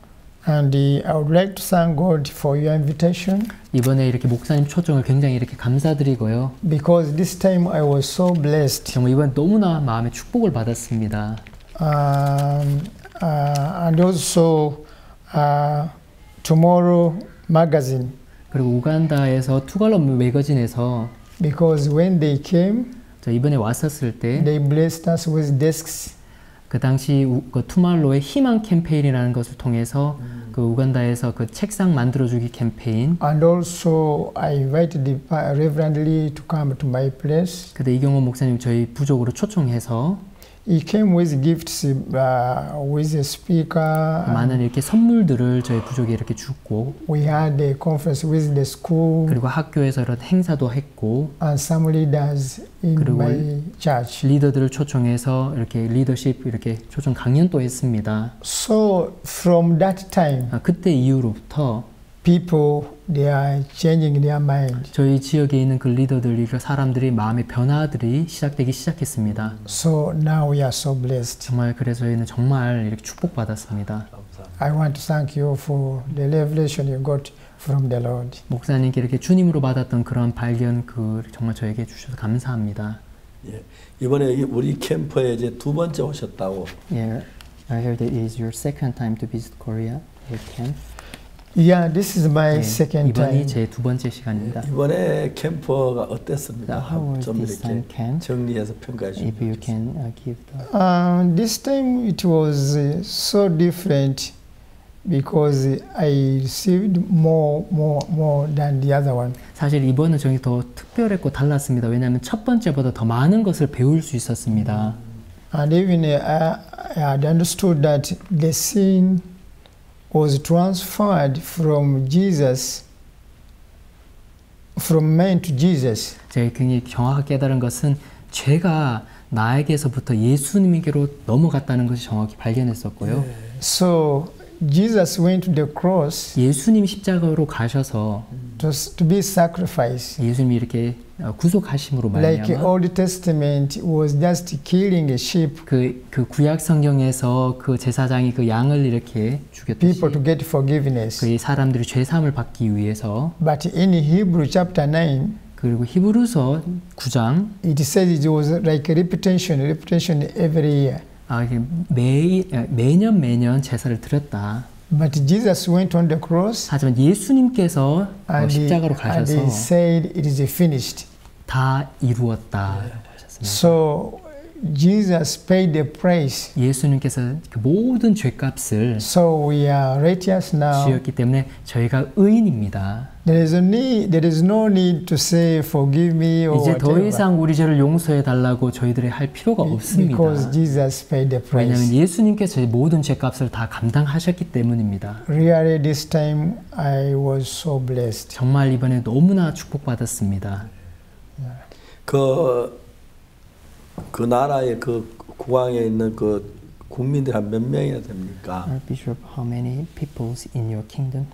Speaker 10: And I would like to thank God for your invitation.
Speaker 24: 이번에 이렇게 목사님 초청을 굉장히 이렇게 감사드리고요.
Speaker 10: Because this time I was so blessed.
Speaker 24: 정말 이번 너무나 마음의 축복을 받았습니다.
Speaker 10: And also tomorrow magazine.
Speaker 24: 그리고 우간다에서 투갈로 매거진에서
Speaker 10: Because when they came,
Speaker 24: 저 이번에 왔었을 때
Speaker 10: they blessed us with desks.
Speaker 24: 그 당시 그 투말로의 희망 캠페인이라는 것을 통해서 그 우간다에서 그 책상 만들어주기 캠페인.
Speaker 10: And also I invited the Reverend Lee to come to my place.
Speaker 24: 그때 이경호 목사님 저희 부족으로 초청해서
Speaker 10: He came with gifts, with a speaker.
Speaker 24: 많은 이렇게 선물들을 저희 부족에 이렇게 주고.
Speaker 10: We had a conference with the school.
Speaker 24: 그리고 학교에서 이런 행사도 했고.
Speaker 10: And some leaders in my church.
Speaker 24: 리더들을 초청해서 이렇게 리더십 이렇게 초청 강연도 했습니다.
Speaker 10: So from that time,
Speaker 24: 그때 이후로부터
Speaker 10: people they are changing their mind.
Speaker 24: 저희 지역에 있는 그 리더들이 그 사람들이 마음의 변화들이 시작되기 시작했습니다.
Speaker 10: So now we are so blessed.
Speaker 24: 정말 그래서 저희는 정말 이렇게 축복받았습니다.
Speaker 10: I want to thank you for the revelation you got from the Lord.
Speaker 24: 목사님께 이렇게 주님으로 받았던 그런 발견 그 정말 저에게 주셔서 감사합니다.
Speaker 8: 예, 이번에 우리 캠프에 이제 두 번째 오셨다고.
Speaker 24: Yeah, I heard it is your second time to visit Korea. Camp.
Speaker 10: Yeah, this is my second time.
Speaker 24: 이번이 제 두 번째 시간입니다.
Speaker 8: 이번에 캠프가 어땠습니까? 좀 이렇게
Speaker 24: camp?
Speaker 8: 정리해서 평가해 주시면
Speaker 24: If you can give the.
Speaker 10: This time it was so different because I received more than the other one.
Speaker 24: 사실 이번은 저희 더 특별했고 달랐습니다. 왜냐하면 첫 번째보다 더 많은 것을 배울 수 있었습니다.
Speaker 10: And even I had understood that the sin was transferred from Jesus, from man to Jesus.
Speaker 24: 제가 굉장히 정확하게 깨달은 것은 죄가 나에게서부터 예수님에게로 넘어갔다는 것이 정확히 발견했었고요.
Speaker 10: So Jesus went to the cross.
Speaker 24: 예수님 십자가로 가셔서
Speaker 10: to be sacrificed.
Speaker 24: 예수님이 이렇게 구속하심으로
Speaker 10: Like
Speaker 24: 말미암아
Speaker 10: Old Testament was just killing a sheep.
Speaker 24: 그 구약 성경에서 그 제사장이 그 양을 이렇게 죽였듯이
Speaker 10: People to get forgiveness.
Speaker 24: 그 사람들이 죄 사함을 받기 위해서.
Speaker 10: But in Hebrew chapter 9.
Speaker 24: 그리고 히브리서 9장.
Speaker 10: It says it was like a repetition every year.
Speaker 24: 매년 제사를 드렸다.
Speaker 10: But Jesus went on the cross.
Speaker 24: 하지만 예수님께서 십자가로 가셔서
Speaker 10: and he said it is finished.
Speaker 24: 다 이루었다.
Speaker 10: So Jesus paid the price.
Speaker 24: 예수님께서 그 모든 죄값을
Speaker 10: So we are righteous now.
Speaker 24: 지었기 때문에 저희가 의인입니다.
Speaker 10: There is no need to say forgive me or
Speaker 24: 이제 더
Speaker 10: whatever.
Speaker 24: 이상 우리 죄를 용서해 달라고 저희들이 할 필요가 없습니다.
Speaker 10: Because Jesus paid the price.
Speaker 24: 왜냐하면 예수님께서 저희 모든 죄값을 다 감당하셨기 때문입니다.
Speaker 10: Really, this time I was so blessed.
Speaker 24: 정말 이번에 너무나 축복받았습니다.
Speaker 8: 그 나라의 그 국왕에 있는 그 국민들 한 몇 명이나 됩니까?
Speaker 24: Bishop, how many peoples in your kingdom?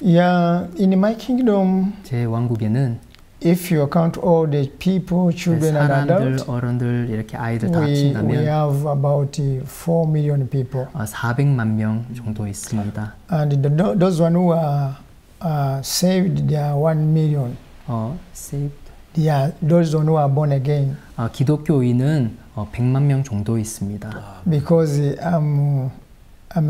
Speaker 10: Yeah, in my kingdom,
Speaker 24: 제 왕국에는
Speaker 10: if you count all the people, children and adults,
Speaker 24: 어른들 이렇게 아이들 다
Speaker 10: we
Speaker 24: 합친다면
Speaker 10: have about 4 million people.
Speaker 24: 400만 명 정도 있습니다.
Speaker 10: And those one who are saved, they are 1 million.
Speaker 24: Saved.
Speaker 10: Yeah, those one who are born again.
Speaker 24: 기독교인은 100만 명 정도 있습니다.
Speaker 10: Because I'm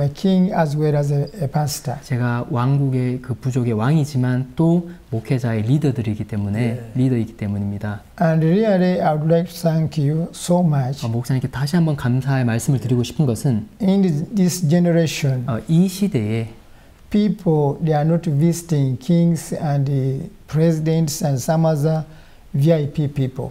Speaker 10: a king as well as a pastor.
Speaker 24: 제가 왕국의 그 부족의 왕이지만 또 목회자의 리더들이기 때문에 리더이기 때문입니다.
Speaker 10: And really, I would like to thank you so much.
Speaker 24: 목사님께 다시 한번 감사의 말씀을 드리고 싶은 것은
Speaker 10: In this generation,
Speaker 24: 이 시대에
Speaker 10: people they are not visiting kings and presidents and some other VIP people.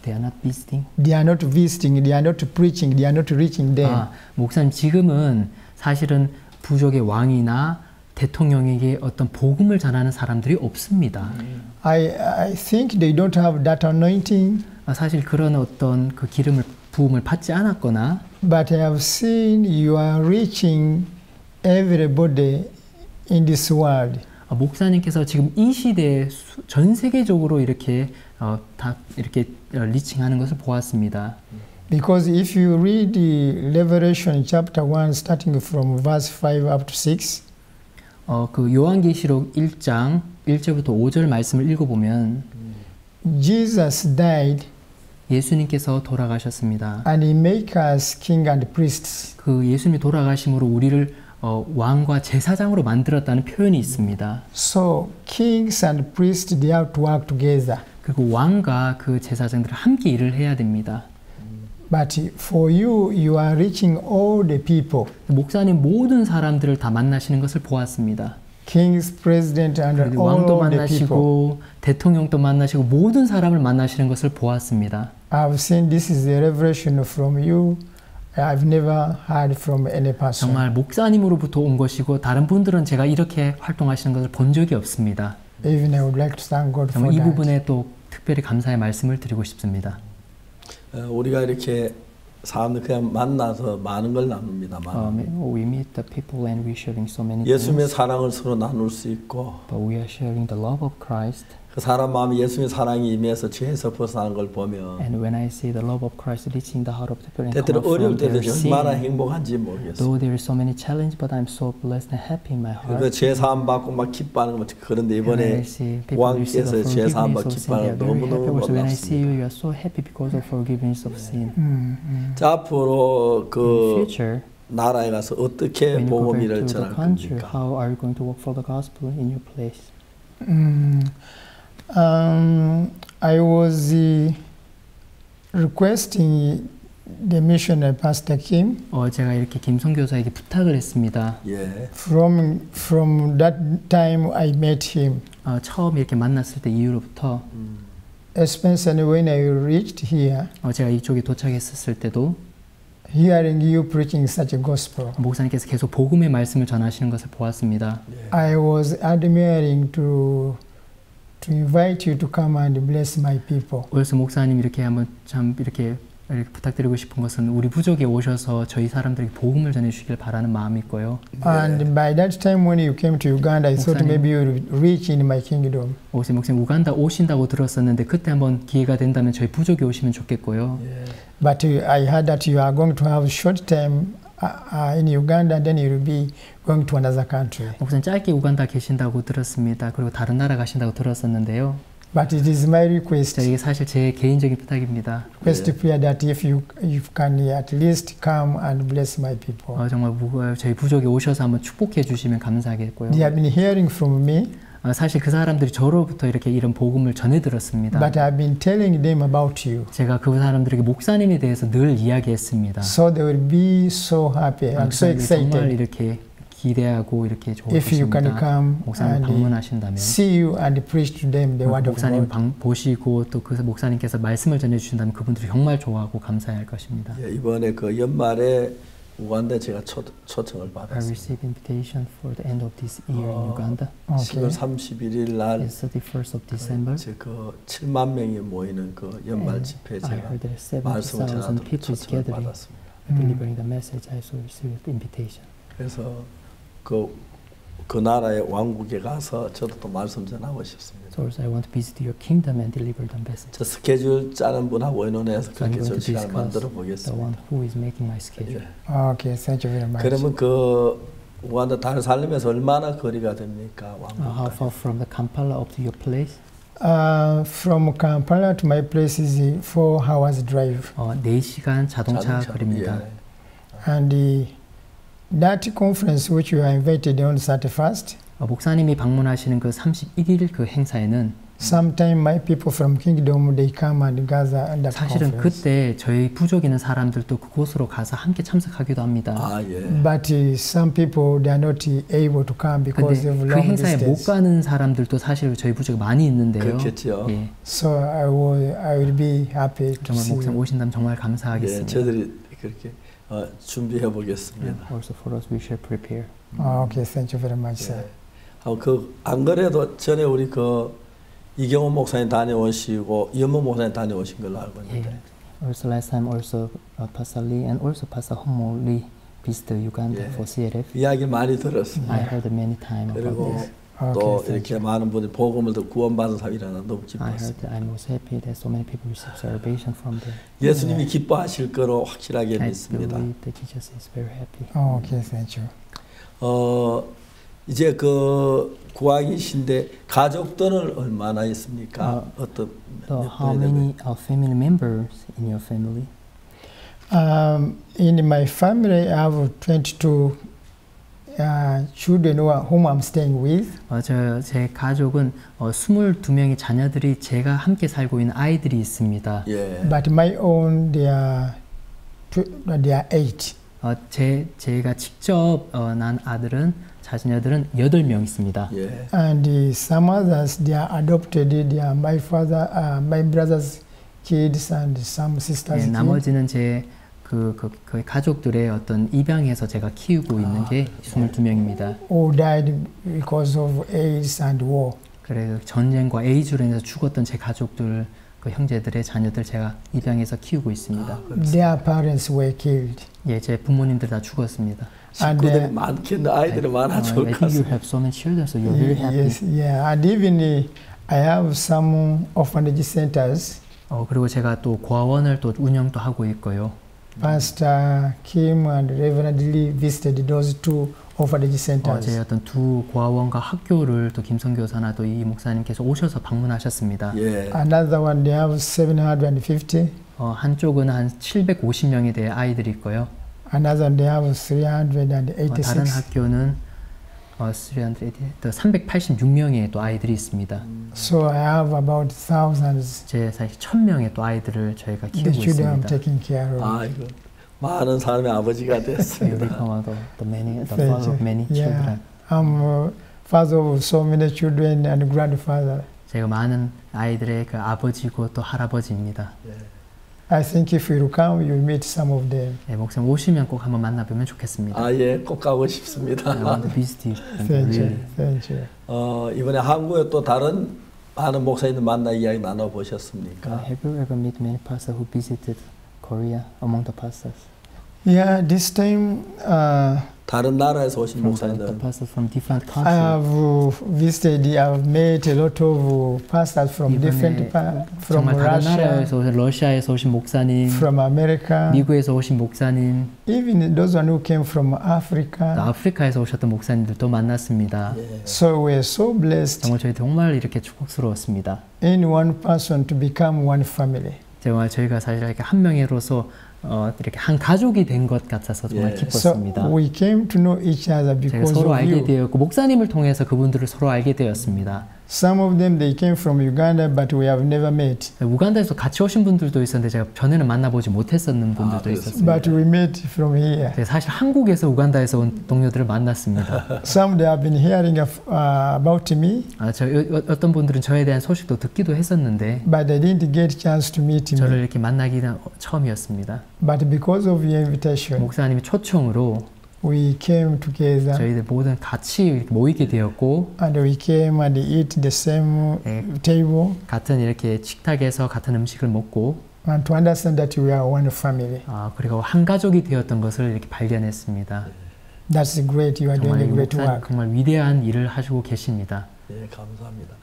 Speaker 24: They are not visiting.
Speaker 10: They are not visiting. They are not preaching. They are not reaching them.
Speaker 24: 목사님 지금은 사실은 부족의 왕이나 대통령에게 어떤 복음을 전하는 사람들이 없습니다.
Speaker 10: I think they don't have that anointing.
Speaker 24: 사실 그런 어떤 그 기름을 부음을 받지 않았거나.
Speaker 10: But I have seen you are reaching everybody in this world.
Speaker 24: 목사님께서 지금 이 시대에 전 세계적으로 이렇게 다 이렇게 리칭하는 것을 보았습니다.
Speaker 10: Because if you read the Revelation chapter 1 starting from verse 5 up to 6,
Speaker 24: 그 요한계시록 1장 1절부터 5절 말씀을 읽어보면
Speaker 10: Jesus died.
Speaker 24: 예수님께서 돌아가셨습니다.
Speaker 10: And he make us king and priests.
Speaker 24: 그 예수님이 돌아가심으로 우리를 왕과 제사장으로 만들었다는 표현이 있습니다.
Speaker 10: So kings and priests they have to work together.
Speaker 24: 그리고 왕과 그 제사장들은 함께 일을 해야 됩니다.
Speaker 10: But for you, you are reaching all the people.
Speaker 24: 목사님 모든 사람들을 다 만나시는 것을 보았습니다.
Speaker 10: Kings, president, and all
Speaker 24: 왕도
Speaker 10: the
Speaker 24: 만나시고
Speaker 10: people.
Speaker 24: 대통령도 만나시고 모든 사람을 만나시는 것을 보았습니다.
Speaker 10: I've seen this is a revelation from you. I've never heard from any person.
Speaker 24: 정말 목사님으로부터 온 것이고 다른 분들은 제가 이렇게 활동하시는 것을 본 적이 없습니다.
Speaker 10: Even I would like to thank God for
Speaker 24: 이
Speaker 10: that.
Speaker 24: 부분에 또 특별히 감사의 말씀을 드리고 싶습니다.
Speaker 8: 우리가 이렇게 사람들 그냥 만나서 많은 걸 나눕니다만
Speaker 24: We meet the people and we're sharing so many
Speaker 8: 예수님의
Speaker 24: things.
Speaker 8: 사랑을 서로 나눌 수 있고
Speaker 24: But we are sharing the love of Christ.
Speaker 8: 그 사람 마음에 예수님의 사랑이 임해서 죄에서 벗어나는 걸 보면
Speaker 24: And when I see the love of Christ reaching the heart of the people and
Speaker 8: 때때로
Speaker 24: come
Speaker 8: 어려울
Speaker 24: from
Speaker 8: 때도
Speaker 24: their
Speaker 8: 얼마나
Speaker 24: sin,
Speaker 8: 행복한지 모르겠어요.
Speaker 24: though there is so many challenges, but I'm so blessed and happy in my
Speaker 8: 그
Speaker 24: heart.
Speaker 8: 죄 사함 받고 막 기뻐하는 거 그런데
Speaker 24: And when I
Speaker 8: 이번에
Speaker 24: see people receive
Speaker 8: 왕께서
Speaker 24: the
Speaker 8: 죄 사함 받고
Speaker 24: forgiveness of sin, they
Speaker 8: 기뻐하는
Speaker 24: are
Speaker 8: 거
Speaker 24: very happy.
Speaker 8: 너무너무
Speaker 24: Also, when I see
Speaker 8: 놀랍습니다.
Speaker 24: you, you are so happy because of forgiveness of sin.
Speaker 8: 자, 앞으로 그
Speaker 24: future,
Speaker 8: 나라에 가서 어떻게
Speaker 24: when you go
Speaker 8: 복음
Speaker 24: back
Speaker 8: 일을
Speaker 24: to the
Speaker 8: 전할
Speaker 24: country,
Speaker 8: 겁니까?
Speaker 24: how are you going to work for the gospel in your place?
Speaker 10: I was requesting the missionary Pastor Kim.
Speaker 24: 제가 이렇게 김성 교사에게 부탁을 했습니다.
Speaker 8: 예.
Speaker 10: From that time I met him.
Speaker 24: 처음 이렇게 만났을 때 이후로부터
Speaker 10: Especially when I reached here.
Speaker 24: 제가 이쪽에 도착했을 때도
Speaker 10: Hearing you preaching such a gospel.
Speaker 24: 목사님께서 계속 복음의 말씀을 전하시는 것을 보았습니다.
Speaker 10: I was admiring to invite you to come and bless my people.
Speaker 24: 그래서 목사님 이렇게 한번 참 이렇게 부탁드리고 싶은 것은 우리 부족에 오셔서 저희 사람들에게 복음을 전해 주시길 바라는 마음이 있고요.
Speaker 10: And by that time when you came to Uganda, I thought maybe you would reach in my kingdom.
Speaker 24: 목사님 우간다 오신다고 들었었는데 그때 한번 기회가 된다면 저희 부족에 오시면 좋겠고요.
Speaker 10: But I heard that you are going to have short time in Uganda, then you will be going to another country.
Speaker 24: 목사님 짧게 우간다 계신다고 들었습니다. 그리고 다른 나라 가신다고 들었었는데요.
Speaker 10: But it is my request.
Speaker 24: 이게 사실 제 개인적인 부탁입니다.
Speaker 10: Request prayer that if you can at least come and bless my people.
Speaker 24: 정말 저희 부족에 오셔서 한번 축복해 주시면 감사하겠고요.
Speaker 10: They have been hearing from me.
Speaker 24: 사실 그 사람들이 저로부터 이렇게 이런 복음을 전해 들었습니다.
Speaker 10: But I've been telling them about you.
Speaker 24: 제가 그 사람들에게 목사님에 대해서 늘 이야기했습니다.
Speaker 10: So they will be so happy and so excited.
Speaker 24: 정말 이렇게 기대하고 이렇게
Speaker 10: If you can come
Speaker 24: 목사님 방문하신다면
Speaker 10: see you and preach to them the word of God.
Speaker 24: 목사님 보시고 또 그 목사님께서 말씀을 전해 주신다면 그분들이 정말 좋아하고 감사할 것입니다.
Speaker 8: 이번에 그 연말에 우간다에 제가 초청을
Speaker 24: I
Speaker 8: 받았습니다.
Speaker 24: received invitation for the end of this year in Uganda.
Speaker 8: 10월 31일 날
Speaker 24: It's 31st of December.
Speaker 8: 그 7만 명이 모이는 그 연말 집회에
Speaker 24: I
Speaker 8: 제가
Speaker 24: heard that
Speaker 8: 말씀을
Speaker 24: 70,000
Speaker 8: 전하도록
Speaker 24: people is
Speaker 8: 초청을
Speaker 24: gathering,
Speaker 8: 받았습니다.
Speaker 24: delivering the message. I also received invitation.
Speaker 8: 그래서 그 나라의 왕국에 가서 저도 또 말씀 전하고 싶습니다.
Speaker 24: So also I want to visit your kingdom and deliver the message.
Speaker 8: 저 스케줄 짜는 분하고 의논해서
Speaker 24: So I'm
Speaker 8: 그렇게
Speaker 24: going
Speaker 8: 좀
Speaker 24: to
Speaker 8: 시간을
Speaker 24: discuss
Speaker 8: 만들어
Speaker 24: the
Speaker 8: 보겠습니다.
Speaker 24: one who is making my schedule.
Speaker 10: Okay, thank you very much.
Speaker 8: 그러면 그 우간다 다르살렘에서 얼마나 거리가 됩니까?
Speaker 24: How far from the Kampala up to your place?
Speaker 10: From Kampala to my place is 4 hours drive.
Speaker 24: 4시간 자동차 거리입니다.
Speaker 10: And that conference which you are invited on 31st.
Speaker 24: 목사님이 방문하시는 그 31일 그 행사에는
Speaker 10: Sometimes my people from Kingdom they come and gather at that
Speaker 24: 사실은
Speaker 10: conference.
Speaker 24: 그때 저희 부족 있는 사람들도 그곳으로 가서 함께 참석하기도 합니다.
Speaker 10: But some people they are not able to come because of
Speaker 24: 그
Speaker 10: long
Speaker 24: 행사에 못
Speaker 10: distance.
Speaker 24: 가는 사람들도 사실 저희 부족에 많이 있는데요.
Speaker 8: 그렇겠죠.
Speaker 24: 예.
Speaker 10: So I will be happy to
Speaker 24: 정말
Speaker 10: see
Speaker 24: 목사님
Speaker 10: you.
Speaker 24: 오신다면 정말 감사하겠습니다.
Speaker 8: 저희들이 그렇게 준비해 보겠습니다.
Speaker 24: Also for us we shall prepare.
Speaker 10: Okay, thank you very much, sir.
Speaker 8: 안 그래도 전에 우리 이경호 목사님 다녀오시고 연모 목사님 다녀오신 걸로 알고 있는데.
Speaker 24: Also last time also Pastor Lee and also Pastor Homo Lee visited Uganda for CLF.
Speaker 8: 이야기 많이 들었습니다.
Speaker 24: I heard many times about
Speaker 8: 그리고
Speaker 24: this.
Speaker 8: 또 이렇게 많은 분이 복음을 듣고 구원받은 사람이라는 너무
Speaker 24: I heard
Speaker 8: 기뻤습니다.
Speaker 24: that I was happy that so many people received salvation from them.
Speaker 8: 예수님이 기뻐하실 거로 확실하게
Speaker 24: I
Speaker 8: 믿습니다.
Speaker 24: believe that Jesus is very happy.
Speaker 10: Okay, thank you.
Speaker 8: 이제 구하기신데 가족들은 얼마나 있습니까? 어떤
Speaker 24: How many family members in your family?
Speaker 10: In my family, I have 22 children whom I'm staying with.
Speaker 24: 제 가족은 22명의 자녀들이 제가 함께 살고 있는 아이들이 있습니다.
Speaker 10: But my own, they are 8.
Speaker 24: 제가 직접 난 아들은 자녀들은 8명 있습니다.
Speaker 10: And some others, they are adopted. They are my father, my brother's kids, and some sisters.
Speaker 24: 나머지는 제 그 가족들의 어떤 입양해서 제가 키우고 있는 게 22명입니다.
Speaker 10: Who died because of AIDS and war.
Speaker 24: 그래서 전쟁과 에이즈로 인해서 죽었던 제 가족들, 그 형제들의 자녀들 제가 입양해서 키우고 있습니다.
Speaker 10: Their parents were killed.
Speaker 24: 예, 제 부모님들 다 죽었습니다.
Speaker 8: 식구들이 많겠네. 아이들이 많아 좋을 것
Speaker 24: I think you have so many children, so you're very happy.
Speaker 10: Yes, yeah, and even I have some orphanage centers.
Speaker 24: 그리고 제가 또 고아원을 또 운영도 하고 있고요.
Speaker 10: Pastor Kim and Reverend Lee visited those two orphanage centers.
Speaker 24: 제 어떤 두 고아원과 학교를 또 김성교사나 또 이 목사님께서 오셔서 방문하셨습니다.
Speaker 10: Another one they have 750.
Speaker 24: 한쪽은 한 750명에 대해 아이들이 있고요.
Speaker 10: Another one they have 386.
Speaker 24: 다른 학교는 386명의 또 아이들이 있습니다.
Speaker 10: So I have about thousands.
Speaker 24: 제 사실 1000명의 또 아이들을 저희가 키우고
Speaker 10: The children
Speaker 24: 있습니다.
Speaker 10: I'm taking care of.
Speaker 8: 아이고, 많은 사람의 아버지가 됐습니다.
Speaker 24: the father of many children.
Speaker 10: I'm father of so many children and grandfather.
Speaker 24: 제가 많은 아이들의 그 아버지고 또 할아버지입니다.
Speaker 10: I think if you come, you'll meet some of them.
Speaker 24: 목사님 오시면 꼭 한번 만나보면 좋겠습니다.
Speaker 8: 예, 꼭 가고 싶습니다.
Speaker 24: I want to visit you.
Speaker 10: Thank you. Thank you.
Speaker 8: 이번에 한국에 또 다른 많은 목사님들 만나 이야기 나눠 보셨습니까?
Speaker 24: Have you ever met many pastors who visited Korea among the pastors?
Speaker 10: Yeah, this time.
Speaker 8: 다른 나라에서 오신 목사님들.
Speaker 24: From different countries.
Speaker 10: I have visited. I've met a lot of pastors from different from Russia.
Speaker 24: 러시아에서 오신 목사님.
Speaker 10: From America.
Speaker 24: 미국에서 오신 목사님.
Speaker 10: Even those one who came from Africa.
Speaker 24: 아프리카에서 오셨던 목사님들도 만났습니다.
Speaker 10: So we're so blessed.
Speaker 24: 저희 정말 이렇게 축복스러웠습니다.
Speaker 10: In one person to become one family.
Speaker 24: 정말 저희가 사실 이렇게 한 명으로서 이렇게 한 가족이 된 것 같아서 정말 기뻤습니다.
Speaker 10: So we came to know each other because
Speaker 24: 서로
Speaker 10: of
Speaker 24: 알게
Speaker 10: you.
Speaker 24: 되었고 목사님을 통해서 그분들을 서로 알게 되었습니다.
Speaker 10: Some of them they came from Uganda, but we have never met.
Speaker 24: 우간다에서 같이 오신 분들도 있었는데 제가 전에는 만나보지 못했었는 분들도 있었습니다.
Speaker 10: But we met from here.
Speaker 24: 사실 한국에서 우간다에서 온 동료들을 만났습니다.
Speaker 10: Some they have been hearing about me.
Speaker 24: 어떤 분들은 저에 대한 소식도 듣기도 했었는데,
Speaker 10: but they didn't get chance to meet me.
Speaker 24: 저를 이렇게 만나기는 처음이었습니다.
Speaker 10: But because of your invitation,
Speaker 24: 목사님의 초청으로
Speaker 10: we came together.
Speaker 24: 저희들 모두 같이 이렇게 모이게 되었고,
Speaker 10: and we came and eat the same table.
Speaker 24: 같은 이렇게 식탁에서 같은 음식을 먹고,
Speaker 10: and to understand that we are one family.
Speaker 24: 그리고 한 가족이 되었던 것을 이렇게 발견했습니다.
Speaker 10: That's great. You are doing a great work.
Speaker 24: 정말 위대한 일을 하시고 계십니다.
Speaker 8: 네, 감사합니다.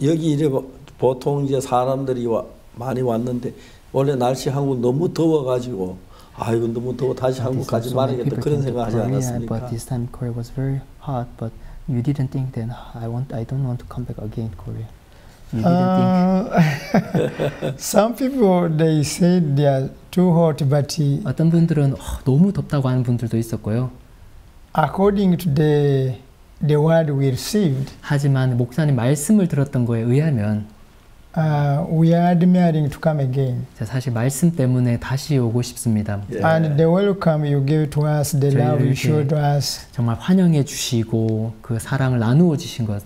Speaker 8: 여기 이제 보통 이제 사람들이 많이 왔는데 원래 날씨 한국 너무 더워가지고. 이거 너무 더워 다시 한국 가지 말아야겠다 그런 생각하지 않았습니까?
Speaker 24: But this time Korea was very hot, but you didn't think then I don't want to come back again Korea. You didn't think.
Speaker 10: Some people they said they are too hot, but
Speaker 24: 어떤 분들은 너무 덥다고 하는 분들도 있었고요.
Speaker 10: According to the word we received.
Speaker 24: 하지만 목사님 말씀을 들었던 거에 의하면.
Speaker 10: We are admiring to come again.
Speaker 24: 사실 말씀 때문에 다시 오고 싶습니다.
Speaker 10: And the welcome you gave to us, the love you showed to us.
Speaker 24: 정말 환영해 주시고 그 사랑을 나누어 주신 것.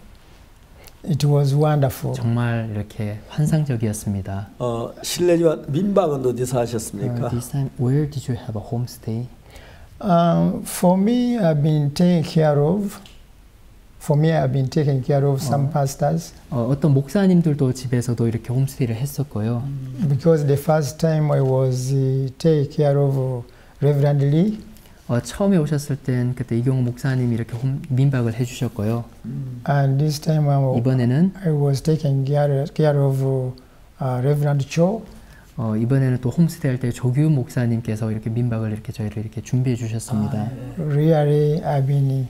Speaker 10: It was wonderful.
Speaker 24: 정말 이렇게 환상적이었습니다.
Speaker 8: 실례지만 민박은 어디서 하셨습니까?
Speaker 24: This time, where did you have a homestay?
Speaker 10: For me, I've been taken care of. For me, I've been taking care of some pastors.
Speaker 24: 어떤 목사님들도 집에서도 이렇게 홈스테이를 했었고요.
Speaker 10: Because the first time I was taking care of Reverend Lee.
Speaker 24: 처음에 오셨을 땐 그때 이경호 목사님이 이렇게 민박을 해주셨고요.
Speaker 10: And this time
Speaker 24: 이번에는
Speaker 10: I was taking care of Reverend Cho.
Speaker 24: 이번에는 또 홈스테이 할 때 조규 목사님께서 이렇게 민박을 이렇게 저희를 이렇게 준비해 주셨습니다.
Speaker 10: Really, I've been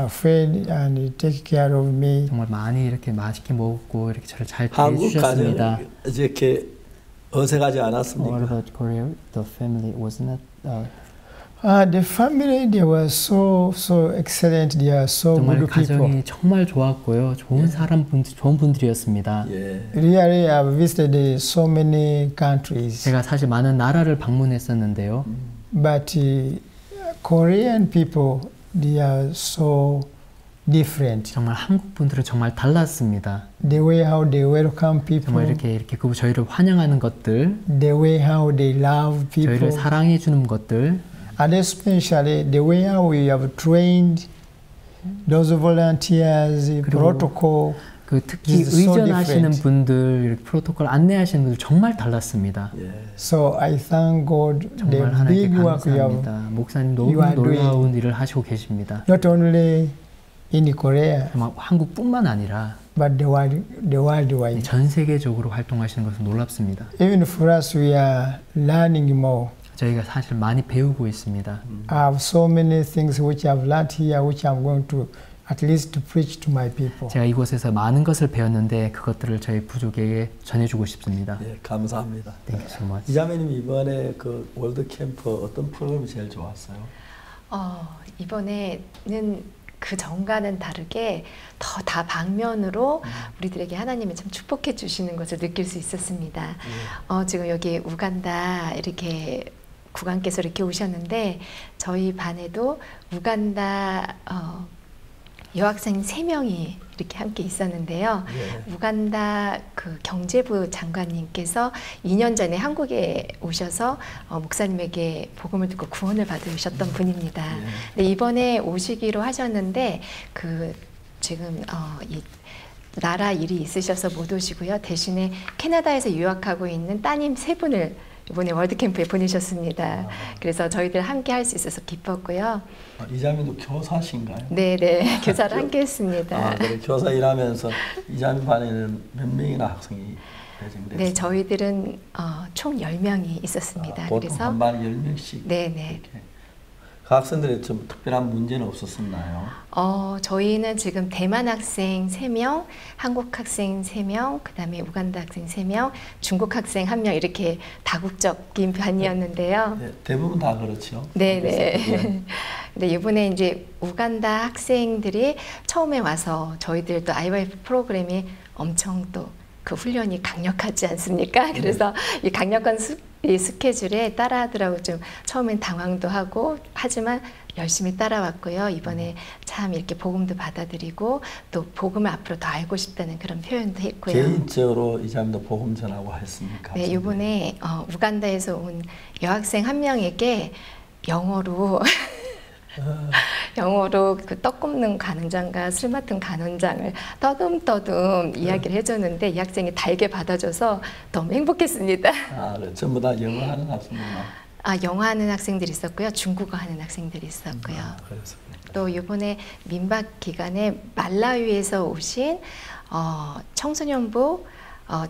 Speaker 10: fed and take care of me.
Speaker 24: 정말 많이 이렇게 맛있게 먹고 이렇게 저를 잘 대해주셨습니다.
Speaker 8: 한국 가정 이렇게 어색하지 않았습니까?
Speaker 24: What about Korea? The family was not.
Speaker 10: The family, they were so excellent. They are so
Speaker 24: 정말
Speaker 10: good people.
Speaker 24: 가정이 정말 좋았고요. 좋은 좋은 분들이었습니다.
Speaker 10: Really, I've visited so many countries.
Speaker 24: 제가 사실 많은 나라를 방문했었는데요.
Speaker 10: But Korean people, they are so different.
Speaker 24: 정말 한국 분들은 정말 달랐습니다.
Speaker 10: The way how they welcome people.
Speaker 24: 정말 이렇게 저희를 환영하는 것들.
Speaker 10: The way how they love people.
Speaker 24: 저희를 사랑해 주는 것들.
Speaker 10: And especially the way how we have trained those volunteers, protocol.
Speaker 24: 그 특히 의전하시는 분들, 프로토콜 안내하시는 분들 정말 달랐습니다.
Speaker 10: So I thank God the
Speaker 24: 정말 하나님께
Speaker 10: big work you have.
Speaker 24: 감사합니다. 목사님 너무 놀라운 일을 하시고 계십니다.
Speaker 10: Not only in Korea,
Speaker 24: 한국뿐만 아니라
Speaker 10: but the worldwide.
Speaker 24: 전 세계적으로 활동하시는 것은 놀랍습니다.
Speaker 10: Even for us, we are learning more.
Speaker 24: 저희가 사실 많이 배우고 있습니다.
Speaker 10: I have so many things which I've learned here, which I'm going to at least to preach to my people.
Speaker 24: 제가 이곳에서 많은 것을 배웠는데 그것들을 저희 부족에게 전해주고 싶습니다.
Speaker 8: 예, 감사합니다.
Speaker 24: Thank you so much.
Speaker 8: 이자매님 이번에 그 월드 캠프 어떤 프로그램이 제일 좋았어요?
Speaker 5: 이번에는 그 전과는 다르게 더 다방면으로 우리들에게 하나님이 참 축복해 주시는 것을 느낄 수 있었습니다. 지금 여기 우간다 이렇게 국왕께서 이렇게 오셨는데 저희 반에도 우간다 여학생 3명이 이렇게 함께 있었는데요. 우간다 그 경제부 장관님께서 2년 전에 한국에 오셔서 목사님에게 복음을 듣고 구원을 받으셨던 분입니다. 근데 이번에 오시기로 하셨는데 그 지금 이 나라 일이 있으셔서 못 오시고요. 대신에 캐나다에서 유학하고 있는 따님 3분을 이번에 월드캠프에 보내셨습니다. 그래서 저희들 함께 할 수 있어서 기뻤고요.
Speaker 8: 이자매도 교사신가요?
Speaker 5: 네네, 교사를 함께 했습니다.
Speaker 8: 그래, 교사 일하면서 이자매 반에는 몇 명이나 학생이 배정됐어요?
Speaker 5: 네, 저희들은 총 10명이 있었습니다.
Speaker 8: 보통
Speaker 5: 그래서
Speaker 8: 한 반에 10명씩?
Speaker 5: 네네.
Speaker 8: 그 학생들의 좀 특별한 문제는 없었었나요?
Speaker 5: 저희는 지금 대만 학생 3명, 한국 학생 3명, 그 다음에 우간다 학생 3명, 중국 학생 1명 이렇게 다국적인 반이었는데요.
Speaker 8: 네, 대부분 다 그렇죠.
Speaker 5: 네네. 근데 이번에 이제 우간다 학생들이 처음에 와서 저희들도 IYF 프로그램이 엄청 또 그 훈련이 강력하지 않습니까? 그래서 이 강력한 이 스케줄에 따라하더라고 좀 처음엔 당황도 하고 하지만 열심히 따라왔고요. 이번에 참 이렇게 복음도 받아들이고 또 복음을 앞으로 더 알고 싶다는 그런 표현도 했고요.
Speaker 8: 개인적으로 이자매도 복음 전하고 했습니까?
Speaker 5: 네, 이번에 우간다에서 온 여학생 1명에게 영어로 그 떡 굽는 간원장과 술 맡은 간원장을 떠듬떠듬 이야기를 해줬는데 이 학생이 달게 받아줘서 너무 행복했습니다.
Speaker 8: 네. 전부 다 영어 하는 학생이나?
Speaker 5: 영어 하는 학생들이 있었고요. 중국어 하는 학생들이 있었고요. 또 이번에 민박 기간에 말라위에서 오신 청소년부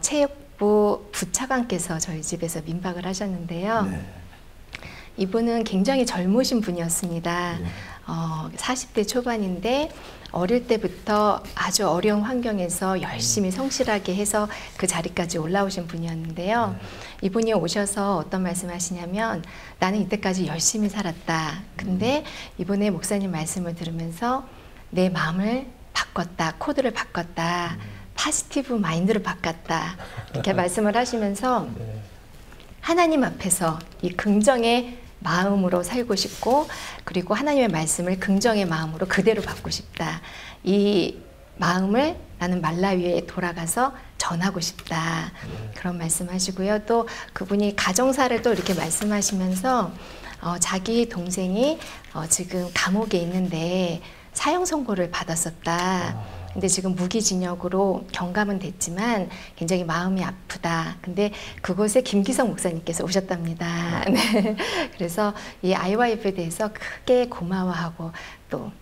Speaker 5: 체육부 부차관께서 저희 집에서 민박을 하셨는데요. 네. 이분은 굉장히 젊으신 분이었습니다. 40대 초반인데 어릴 때부터 아주 어려운 환경에서 열심히 성실하게 해서 그 자리까지 올라오신 분이었는데요. 이분이 오셔서 어떤 말씀 하시냐면 나는 이때까지 열심히 살았다. 근데 이번에 목사님 말씀을 들으면서 내 마음을 바꿨다. 코드를 바꿨다. 파지티브 마인드를 바꿨다. 이렇게 말씀을 하시면서 하나님 앞에서 이 긍정의 마음으로 살고 싶고 그리고 하나님의 말씀을 긍정의 마음으로 그대로 받고 싶다. 이 마음을 나는 말라위에 돌아가서 전하고 싶다. 그런 말씀하시고요. 또 그분이 가정사를 또 이렇게 말씀하시면서 자기 동생이 지금 감옥에 있는데 사형 선고를 받았었다. 근데 지금 무기징역으로 경감은 됐지만 굉장히 마음이 아프다. 근데 그곳에 김기성 목사님께서 오셨답니다. 네. 그래서 이 IYF에 대해서 크게 고마워하고 또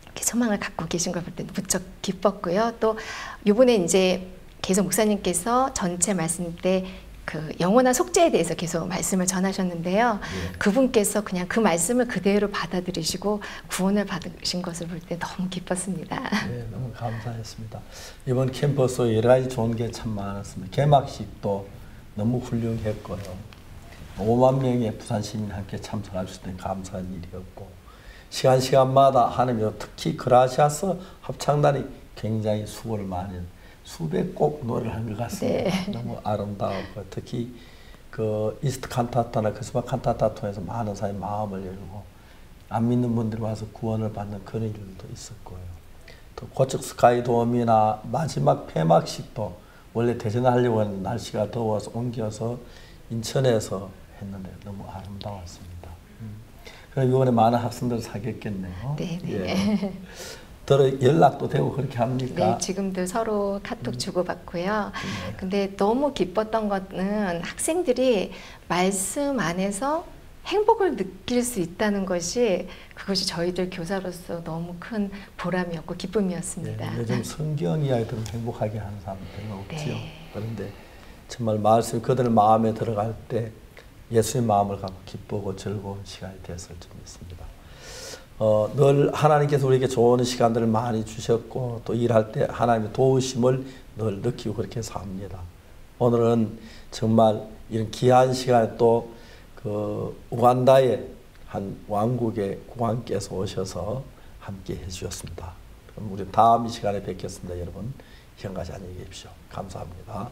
Speaker 5: 이렇게 소망을 갖고 계신 걸 볼 때 무척 기뻤고요. 또 이번에 이제 계속 목사님께서 전체 말씀 때 그 영원한 속죄에 대해서 계속 말씀을 전하셨는데요. 그분께서 그냥 그 말씀을 그대로 받아들이시고 구원을 받으신 것을 볼 때 너무 기뻤습니다.
Speaker 8: 네, 너무 감사했습니다. 이번 캠퍼스 여러 가지 좋은 게 참 많았습니다. 개막식도 너무 훌륭했고요. 5만 명의 부산 시민이 함께 참석할 수 있는 감사한 일이었고 시간마다 하나님이 특히 그라시아스 합창단이 굉장히 수고를 많이 수백 곡 노래를 한 것 같습니다. 네. 너무 아름다웠고 특히 그 이스트 칸타타나 크리스마스 칸타타 통해서 많은 사람이 마음을 열고 안 믿는 분들이 와서 구원을 받는 그런 일들도 있었고요. 또 고척 스카이 돔이나 마지막 폐막식도 원래 대전에 하려고 했는데 날씨가 더워서 옮겨서 인천에서 했는데 너무 아름다웠습니다. 그리고 이번에 많은 학생들을 사귀었겠네요.
Speaker 5: 네.
Speaker 8: 예. 연락도 되고 그렇게 합니까?
Speaker 5: 네, 지금도 서로 카톡 주고받고요. 근데 너무 기뻤던 거는 학생들이 말씀 안에서 행복을 느낄 수 있다는 것이 그것이 저희들 교사로서 너무 큰 보람이었고 기쁨이었습니다.
Speaker 8: 네, 요즘 성경 이야기 들으면 행복하게 하는 사람 별로 없지요. 그런데 정말 말씀 그들 마음에 들어갈 때 예수의 마음을 갖고 기쁘고 즐거운 시간이 됐을 줄 믿습니다. 늘 하나님께서 우리에게 좋은 시간들을 많이 주셨고 또 일할 때 하나님의 도우심을 늘 느끼고 그렇게 삽니다. 오늘은 정말 이런 귀한 시간에 또 그 우간다의 한 왕국의 국왕께서 오셔서 함께 해주셨습니다. 그럼 우리 다음 이 시간에 뵙겠습니다. 여러분, 지금까지 안녕히 계십시오. 감사합니다.